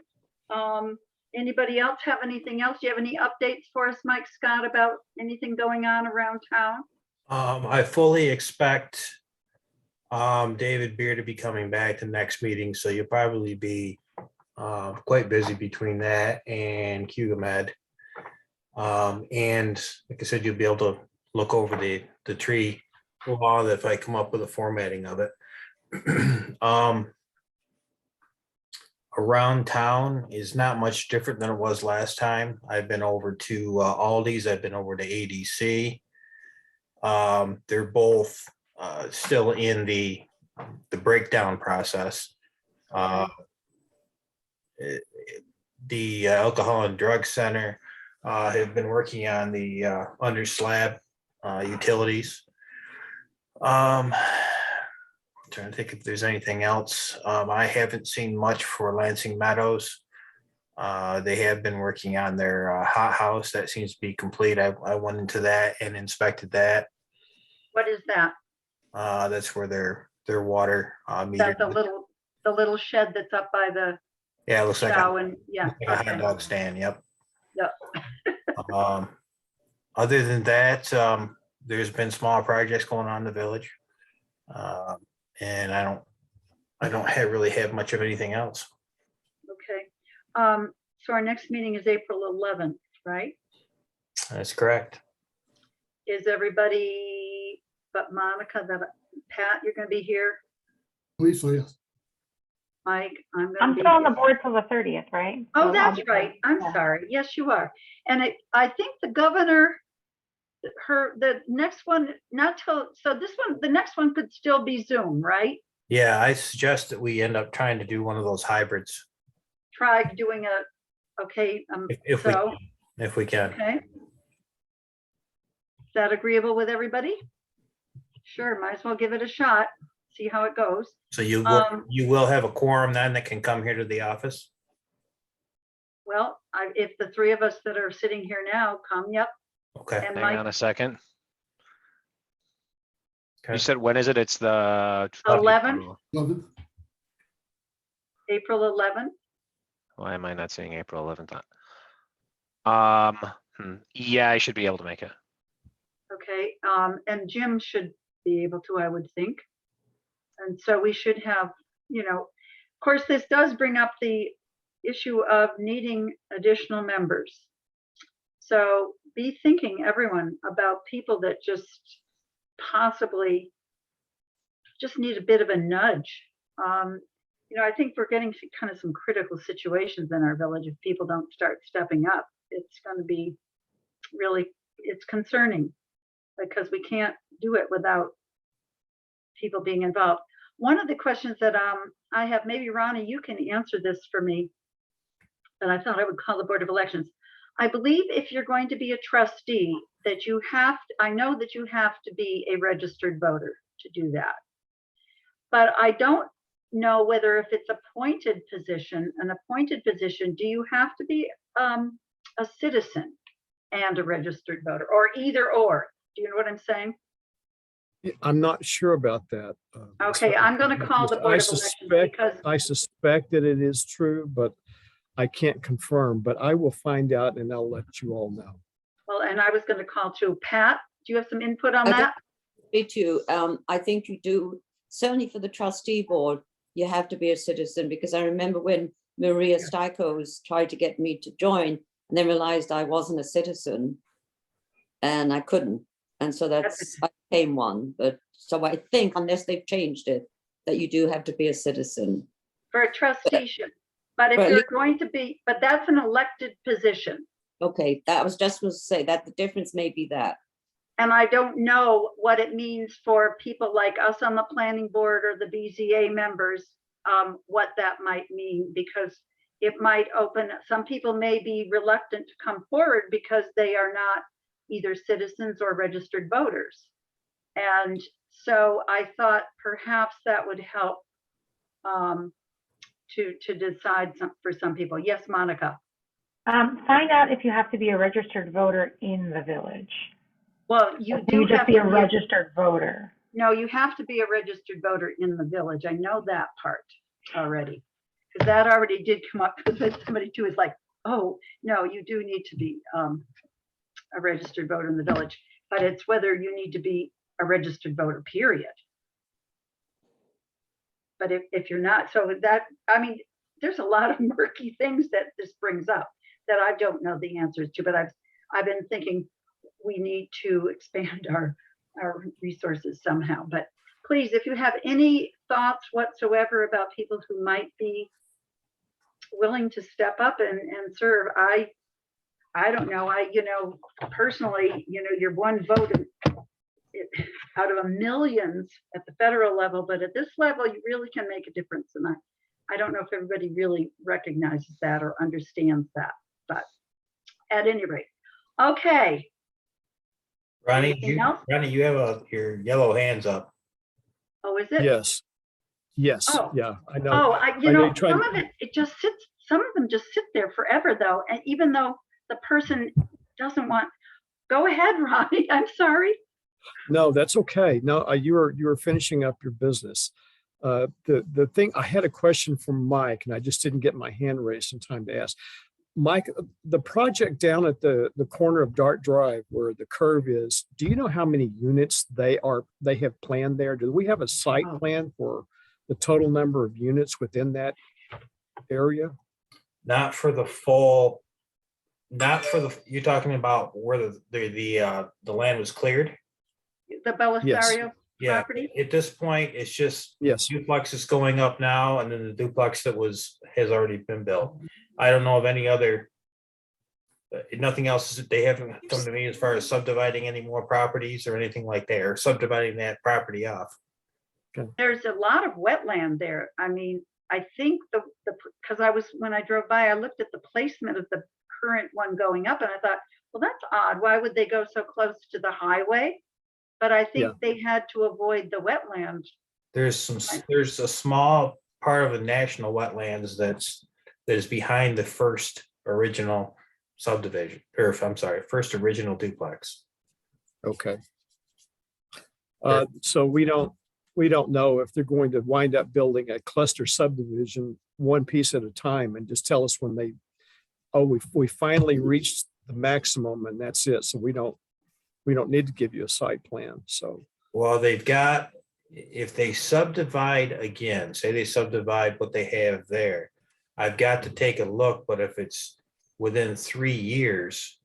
Anybody else have anything else? Do you have any updates for us, Mike Scott, about anything going on around town? I fully expect David Beer to be coming back to the next meeting, so you'll probably be quite busy between that and QGMed. And like I said, you'll be able to look over the tree law if I come up with a formatting of it. Around town is not much different than it was last time. I've been over to Aldi's, I've been over to ADC. They're both still in the breakdown process. The Alcohol and Drug Center have been working on the under slab utilities. Trying to think if there's anything else. I haven't seen much for Lansing Meadows. They have been working on their hot house. That seems to be complete. I went into that and inspected that. What is that? That's where their water meter. That's the little shed that's up by the Yeah, it looks like cow and yeah. a hot Okay. dog stand. Yep. Yep. Other than that, there's been small projects going on in the village. And I don't really have much of anything else. Okay. So our next meeting is April 11th, right? That's correct. Is everybody but Monica, Pat, you're going to be here? Please, so yes. Mike, I'm going to I'm be still on the here. board till the 30th, right? Oh, So I'll that's be right. there. I'm Yeah. sorry. Yes, you are. And I think the governor, the next one, not till, so this one, the next one could still be Zoom, right? Yeah, I suggest that we end up trying to do one of those hybrids Try doing okay, if we can. okay. Is that agreeable with everybody? Sure, might as well give it a shot, see how it goes. So you Um, will have a quorum then that can come here to the office? Well, if the three of us that are sitting here now come, yep. Okay. And Hang on Mike, a second. Okay. You said, when is it? It's the 11th? 11th. April 11th. Why am I not seeing April 11th? Yeah, I should be able to make it. Okay, and Jim should be able to, I would think. And so we should have, of course, this does bring up the issue of needing additional members. So be thinking, everyone, about people that just possibly just need a bit of a nudge. I think we're getting to kind of some critical situations in our village if people don't start stepping up. It's going to be really, it's concerning because we can't do it without people being involved. One of the questions that I have, maybe Ronnie, you can answer this for me, and I thought I would call the Board of Elections. I believe if you're going to be a trustee, that you have, I know that you have to be a registered voter to do that. But I don't know whether if it's appointed position, an appointed position, do you have to be a citizen and a registered voter, or either or? Do you know what I'm saying? I'm not sure about that. Okay, I'm going to call the Board of Elections because, I suspect that it is true, but I can't confirm, but I will find out and I'll let you all know. well, and I was going to call too. Pat, do you have some input on I that? Me too. I think you do, certainly for the trustee board, you have to be a citizen, because I remember when Maria Stikos tried to get me to join and then realized I wasn't a citizen and I couldn't. And so I became one. But so I think, unless they've changed it, that you do have to be a citizen. For a trusteeship. But if But- you're going to be, but that's an elected position. Okay, that was just to say that the difference may be that. And I don't know what it means for people like us on the planning board or the BZA members, what that might mean, because it might open, some people may be reluctant to come forward because they are not either citizens or registered voters. And so I thought perhaps that would help to decide for some people. Yes, Monica. Find out if you have to be a registered voter in the village. Well, you Or do can you just have be to a registered voter? No, you have to be a registered voter in the village. I know that part already. Because that already did come up, because somebody too is like, oh, no, you do need to be a registered voter in the village. But it's whether you need to be a registered voter, period. But if you're not, so that, I mean, there's a lot of murky things that this brings up that I don't know the answers to, but I've been thinking we need to expand our resources somehow. But please, if you have any thoughts whatsoever about people who might be willing to step up and serve, I don't know, personally, your one vote out of millions at the federal level, but at this level, you really can make a difference. And I don't know if everybody really recognizes that or understands that, but at any rate, okay. Ronnie, Anything else? You have your yellow hands up. Oh, is it? Yes. Yes, Oh. yeah, I know. Oh, I know you're trying some of it just sits, some of them just sit there forever though. And even though the person doesn't want, go ahead, Ronnie, I'm sorry. No, that's okay. No, you were finishing up your business. The thing, I had a question from Mike and I just didn't get my hand raised in time to ask. Mike, the project down at the corner of Dart Drive where the curve is, do you know how many units they have planned there? Do we have a site plan for the total number of units within that area? Not for the full, you're talking about where the land was cleared? The Belisario Yeah, property? at this point, it's just Yes. duplex is going up now, and then the duplex that has already been built. I don't know of any other, nothing else, they haven't come to me as far as subdividing any more properties or anything like that, or subdividing that property off. There's a lot of wetland there. I mean, I think because when I drove by, I looked at the placement of the current one going up and I thought, well, that's odd. Why would they go so close to the highway? But I think they had to avoid the wetland. There's a small part of the national wetlands that is behind the first original subdivision, or first original duplex. Okay. So we don't know if they're going to wind up building a cluster subdivision one piece at a time and just tell us when we finally reached the maximum and that's it. So we don't need to give you a site plan. So, Well, if they subdivide again, say they subdivide what they have there, I've got to take a look, but if it's within 3 years,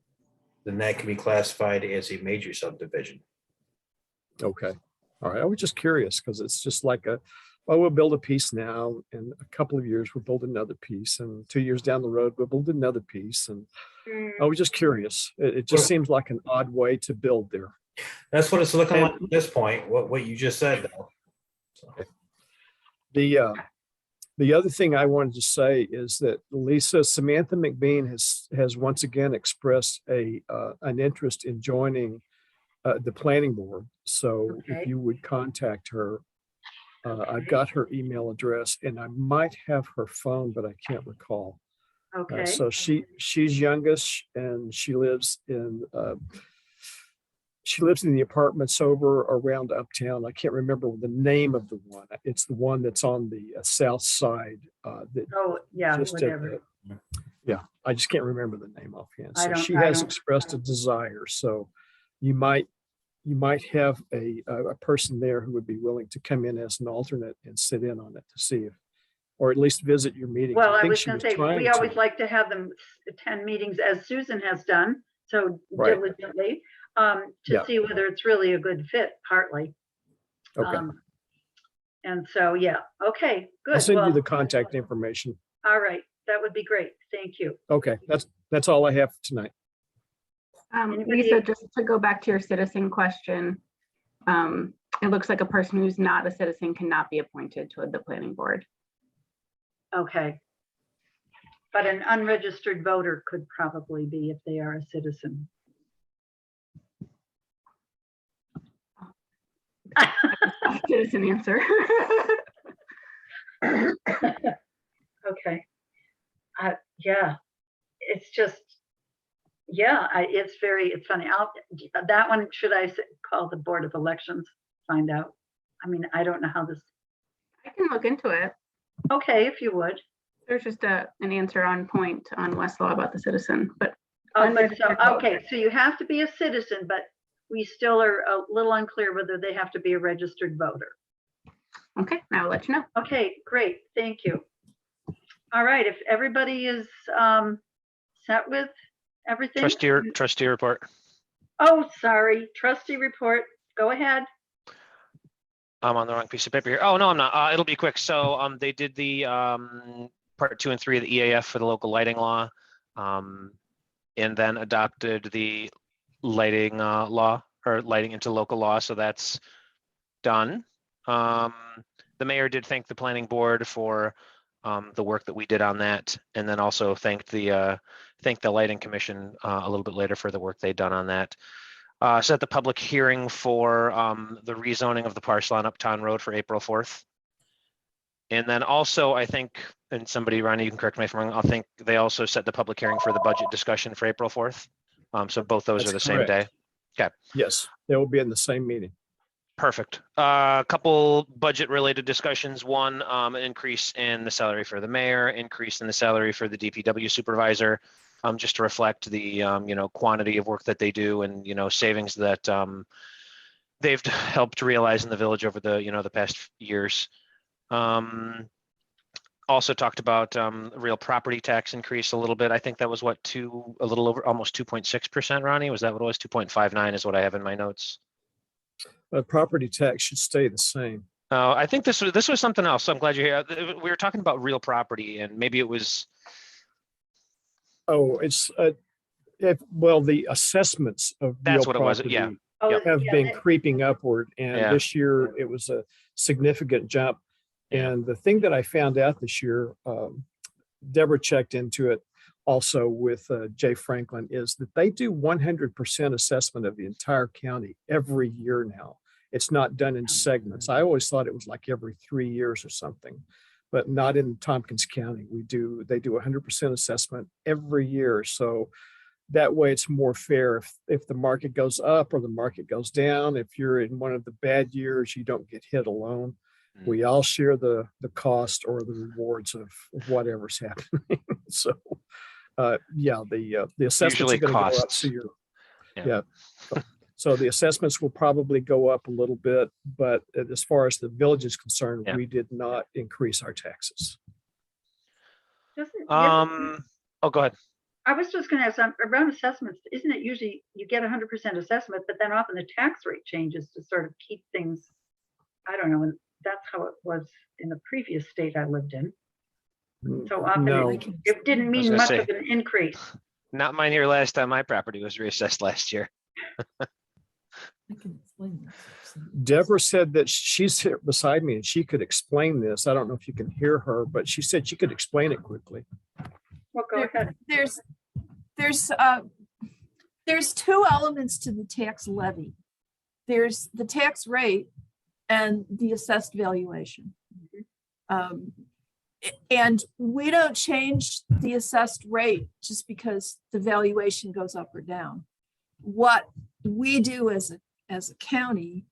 then that can be classified as a major subdivision. okay. All right. I was just curious because it's just like we'll build a piece now and a couple of years we'll build another piece and 2 years down the road we'll build another piece. And I was just curious. It just seems like an odd way to build there. That's what it's looking like at this point, what you just said, though. So. The other thing I wanted to say is that Samantha McBean has once again expressed an interest in joining the planning board. So if you would contact her, I've got her email address and I might have her phone, but I can't recall. Okay, So she's youngest and she lives in the apartments over around uptown. I can't remember the name of the one. It's the one that's on the south side. That oh, yeah, just whatever. yeah, I just can't remember the name offhand. I So don't- she I has don't- expressed a desire. So you might have a person there who would be willing to come in as an alternate and sit in on it to see if, or at least visit your meetings. Well, I think was she gonna say, trying we always to. like to have them attend meetings as Susan has done, so Right. diligently, to Yeah. see whether it's really a good fit, partly. Okay, And so, yeah, okay, good. I'll send you Well, the contact information. all right, that would be great. Thank you. Okay, that's all I have for tonight. Anybody- Lisa, just to go back to your citizen question, it looks like a person who's not a citizen cannot be appointed to the planning board. Okay. But an unregistered voter could probably be if they are a citizen. Citizen answer. Okay. Yeah, it's just, yeah, it's funny. That one, should I call the Board of Elections, find out? I mean, I don't know how this, I can look into it. okay, if you would. There's just an answer on point on Westlaw about the citizen, but Oh, but so, Unregistered voter. okay, so you have to be a citizen, but we still are a little unclear whether they have to be a registered voter. okay, I'll let you know. Okay, great, thank you. All right, if everybody is set with everything. Trustee report. Oh, sorry, trustee report, go ahead. I'm on the wrong piece of paper here. Oh, no, I'm not. It'll be quick. So they did the part 2 and 3 of the EAF for the local lighting law, and then adopted the lighting law, or lighting into local law. So that's done. The mayor did thank the planning board for the work that we did on that, and then also thanked the lighting commission a little bit later for the work they'd done on that. Set the public hearing for the rezoning of the parcel on Uptown Road for April 4th. And then also, I think, and somebody, Ronnie, you can correct me if I'm wrong, I think they also set the public hearing for the budget discussion for April 4th. So both those That's are the same day. correct. Yes, they will be in the same meeting. Perfect. A couple budget related discussions. One, an increase in the salary for the mayor, increase in the salary for the DPW supervisor, just to reflect the quantity of work that they do and savings that they've helped realize in the village over the past years. Also talked about real property tax increase a little bit. I think that was a little over, almost 2.6%, Ronnie. Was that what it was? 2.59 is what I have in my notes. Property tax should stay the same. I think this was something else. So I'm glad you're here. We were talking about real property, and maybe it was. Oh, it's the assessments of That's real what it was. property Yeah. Oh, have yeah, been creeping upward, and Yeah. this year it was a significant jump. Yeah. And the thing that I found out this year, Deborah checked into it also with Jay Franklin, is that they do 100% assessment of the entire county every year now. It's not done in segments. I always thought it was like every 3 years or something, but not in Tompkins County. They do 100% assessment every year. So that way it's more fair. If the market goes up or the market goes down, if you're in one of the bad years, you don't get hit alone. We all share the cost or the rewards of whatever's happening. So, the assessments Usually are going to go up. costs. So Yeah. so the assessments will probably go up a little bit, but as far as the village is concerned, Yeah. we did not increase our taxes. Oh, go ahead. I was just gonna ask, around assessments, isn't it usually you get 100% assessment, but then often the tax rate changes to sort of keep things, I don't know, and that's how it was in the previous state I lived in. So often No. it didn't mean gonna much say. of an increase. Not mine here last time my property was reassessed last year. Deborah said that she's here beside me and she could explain this. I don't know if you can hear her, but she said she could explain it quickly. Well, go ahead. There's two elements to the tax levy. There's the tax rate, and the assessed valuation. And we don't change the assessed rate just because the valuation goes up or down. What we do as a county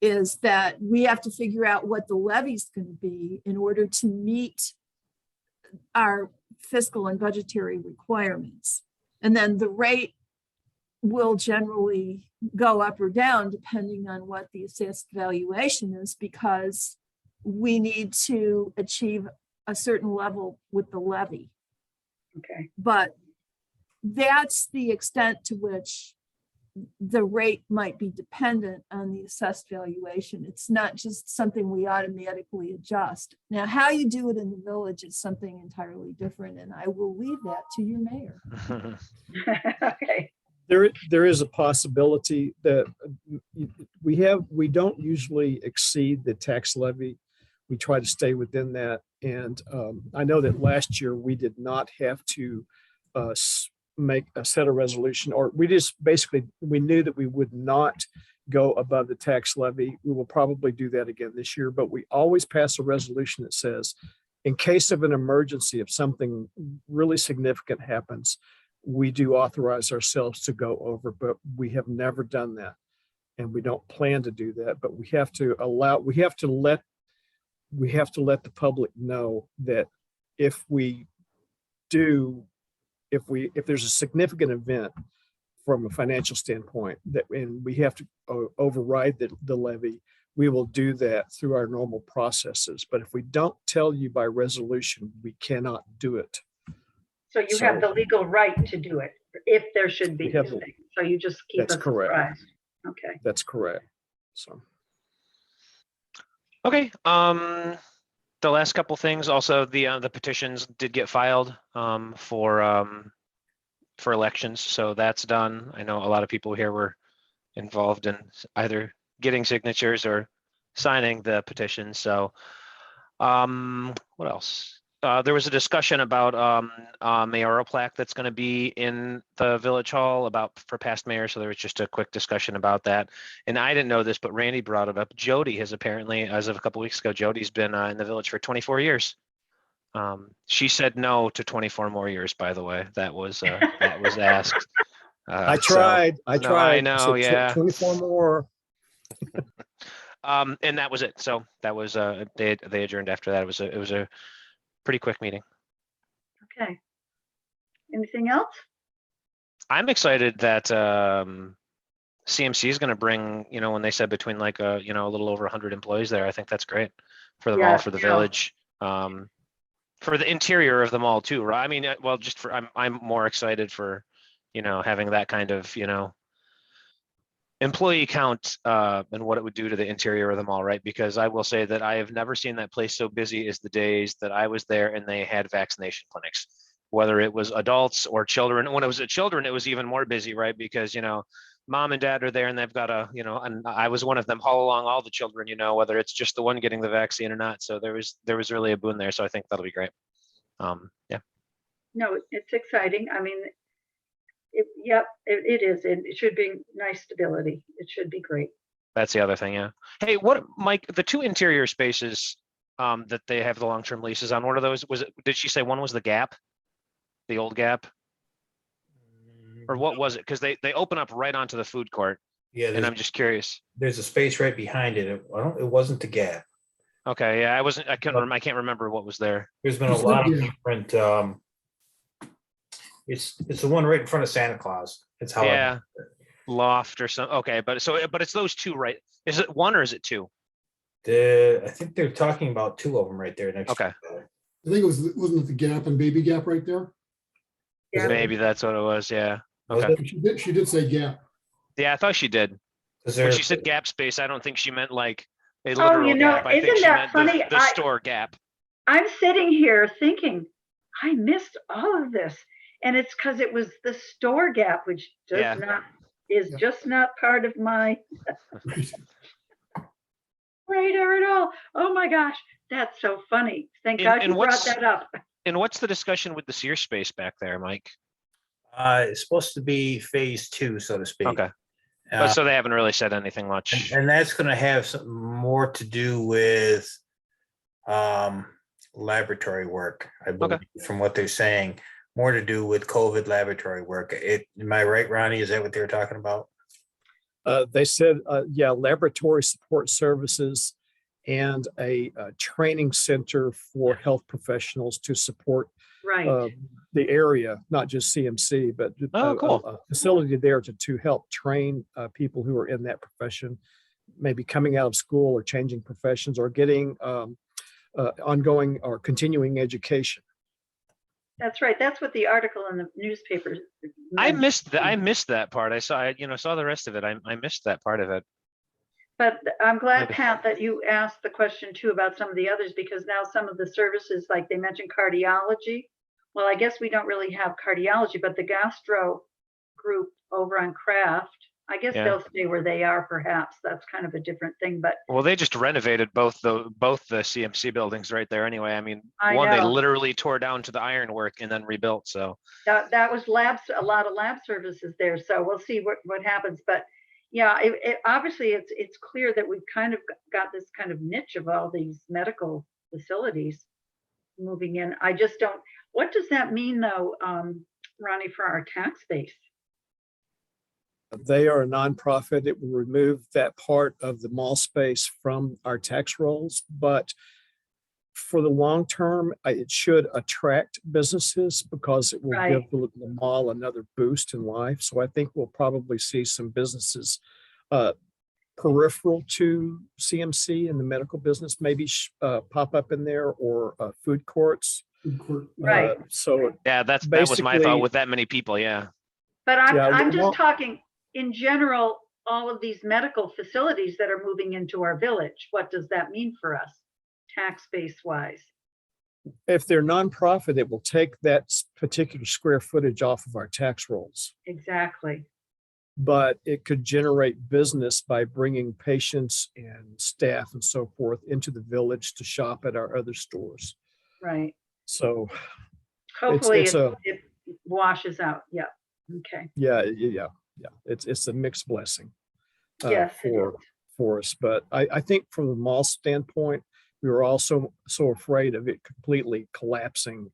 is that we have to figure out what the levy is going to be in order to meet our fiscal and budgetary requirements. And then the rate will generally go up or down depending on what the assessed valuation is, because we need to achieve a certain level with the levy. Okay. But that's the extent to which the rate might be dependent on the assessed valuation. It's not just something we automatically adjust. Now, how you do it in the village is something entirely different, and I will leave that to your mayor. Okay. There is a possibility that we don't usually exceed the tax levy. We try to stay within that. And I know that last year we did not have to make a set a resolution, or we just basically, we knew that we would not go above the tax levy. We will probably do that again this year, but we always pass a resolution that says, in case of an emergency, if something really significant happens, we do authorize ourselves to go over, but we have never done that. And we don't plan to do that, but we have to let the public know that if there's a significant event from a financial standpoint and we have to override the levy, we will do that through our normal processes. But if we don't tell you by resolution, we cannot do it. So you have the legal right to do it if there should be. So you just keep us apprised. Okay. That's correct. So. Okay. The last couple things, also the petitions did get filed for elections, so that's done. I know a lot of people here were involved in either getting signatures or signing the petition. So what else? There was a discussion about a mayoral plaque that's going to be in the village hall for past mayors. So there was just a quick discussion about that. And I didn't know this, but Randy brought it up. Jody has apparently, as of a couple weeks ago, Jody's been in the village for 24 years. She said no to 24 more years, by the way. That was asked. I tried. I know, yeah. 24 more. And that was it. So that was they adjourned after that. It was a pretty quick meeting. Okay. Anything else? I'm excited that CMC is going to bring, when they said between like a little over 100 employees there. I think that's great for the mall, for the village, for the interior of the mall too, right? I mean, well, just for I'm more excited for having that kind of employee count and what it would do to the interior of the mall, right? Because I will say that I have never seen that place so busy as the days that I was there and they had vaccination clinics, whether it was adults or children. When it was children, it was even more busy, right? Because, mom and dad are there and they've got and I was one of them haul along all the children, whether it's just the one getting the vaccine or not. So there was really a boon there. So I think that'll be great. Yeah. No, it's exciting. I mean, it is. It should be nice stability. It should be great. That's the other thing, yeah. Hey, Mike, the two interior spaces that they have the long-term leases on, what are those? Did she say one was the Gap? The old Gap? Or what was it? Because they open up right onto the food court. Yeah. And I'm just curious. There's a space right behind it. It wasn't the Gap. Okay, yeah, I can't remember what was there. There's been a lot of different, it's the one right in front of Santa Claus. It's how. Yeah, Loft or something. Okay, but it's those two, right? Is it one or is it two? I think they're talking about two of them right there next. Okay. To each other. I think wasn't it the Gap and Baby Gap right there? Yeah. Maybe that's what it was. Yeah. Was Okay. it? She did say Gap. Yeah, I thought she did. When she said Gap space, I don't think she meant like a Oh, literal Gap. I think isn't she that meant funny? the store Gap. I'm sitting here thinking, I missed all of this. And it's because it was the store Gap, which just not part of my radar at all. Oh my gosh, that's so funny. Thank God you brought that up. And what's the discussion with the Sears space back there, Mike? It's supposed to be phase 2, so to speak. Okay. But so they haven't really said anything much. And that's gonna have some more to do with laboratory work, I believe, from what they're saying. More to do with COVID laboratory work. Am I right, Ronnie? Is that what they were talking about? They said, yeah, laboratory support services and a training center for health professionals to support Right. the area, not just CMC, but Oh, cool. a facility there to help train people who are in that profession, maybe coming out of school or changing professions or getting ongoing or continuing education. That's right. That's what the article in the newspaper. I meant. missed that. I missed that part. I saw the rest of it. I missed that part of it. But I'm glad, Maybe. Pat, that you asked the question too about some of the others, because now some of the services, like they mentioned cardiology. Well, I guess we don't really have cardiology, but the gastro group over on Craft, I guess Yeah. they'll stay where they are perhaps. That's kind of a different thing, but Well, they just renovated both the CMC buildings right there anyway. I mean, I one they know. literally tore down to the ironwork and then rebuilt. So that was labs, a lot of lab services there. So we'll see what happens. But yeah, obviously it's clear that we've kind of got this kind of niche of all these medical facilities moving in. I just don't, what does that mean though, Ronnie, for our tax base? They are a nonprofit. It will remove that part of the mall space from our tax rolls, but for the long term, it should attract businesses because it will Right. give the mall another boost in life. So I think we'll probably see some businesses peripheral to CMC and the medical business, maybe pop up in there, or food courts. Food court. Right. So yeah, that was my thought basically- with that many people. Yeah. But I'm Yeah, just well- talking in general, all of these medical facilities that are moving into our village. What does that mean for us, tax base wise? if they're nonprofit, it will take that particular square footage off of our tax rolls. Exactly. But it could generate business by bringing patients and staff and so forth into the village to shop at our other stores. Right. So Hopefully it's it washes out. Yeah. Okay. yeah, it's a mixed blessing Yes, it for us. But I think from the mall standpoint, we were also so afraid of it completely collapsing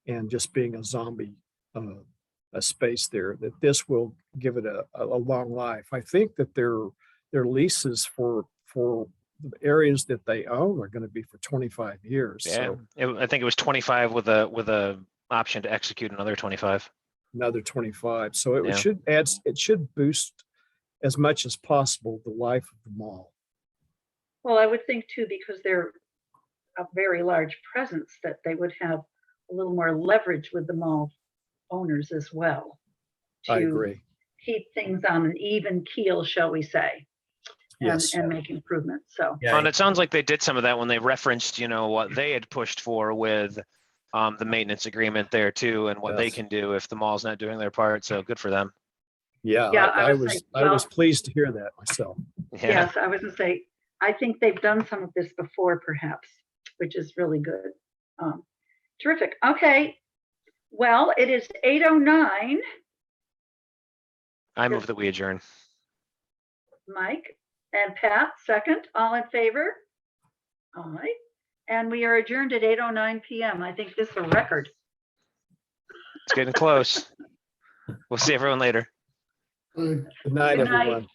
and just being a zombie a space there, that this will give it a long life. I think that their leases for the areas that they own are going to be for 25 years. Yeah. So I think it was 25 with a option to execute another 25. another 25. So it Yeah. should boost as much as possible the life of the mall. Well, I would think too, because they're a very large presence, that they would have a little more leverage with the mall owners as well. I to agree. Keep things on an even keel, shall we say, and, Yes. and make improvements. So, Yeah, And it sounds like they did some of that when they referenced, what they had pushed for with the maintenance agreement there too, and what they Yes. can do if the mall's not doing their part. So good for them. Yeah, Yeah, I I was was like, I was well- pleased to hear that myself. Yeah. yes, I was gonna say, I think they've done some of this before perhaps, which is really good. Terrific. Okay. Well, it is 8:09. I move that we adjourn. Mike and Pat, second. All in favor? All right. And we are adjourned at 8:09 PM. I think this is a record. It's getting close. We'll see everyone later. Uh, Good night, Good night. everyone.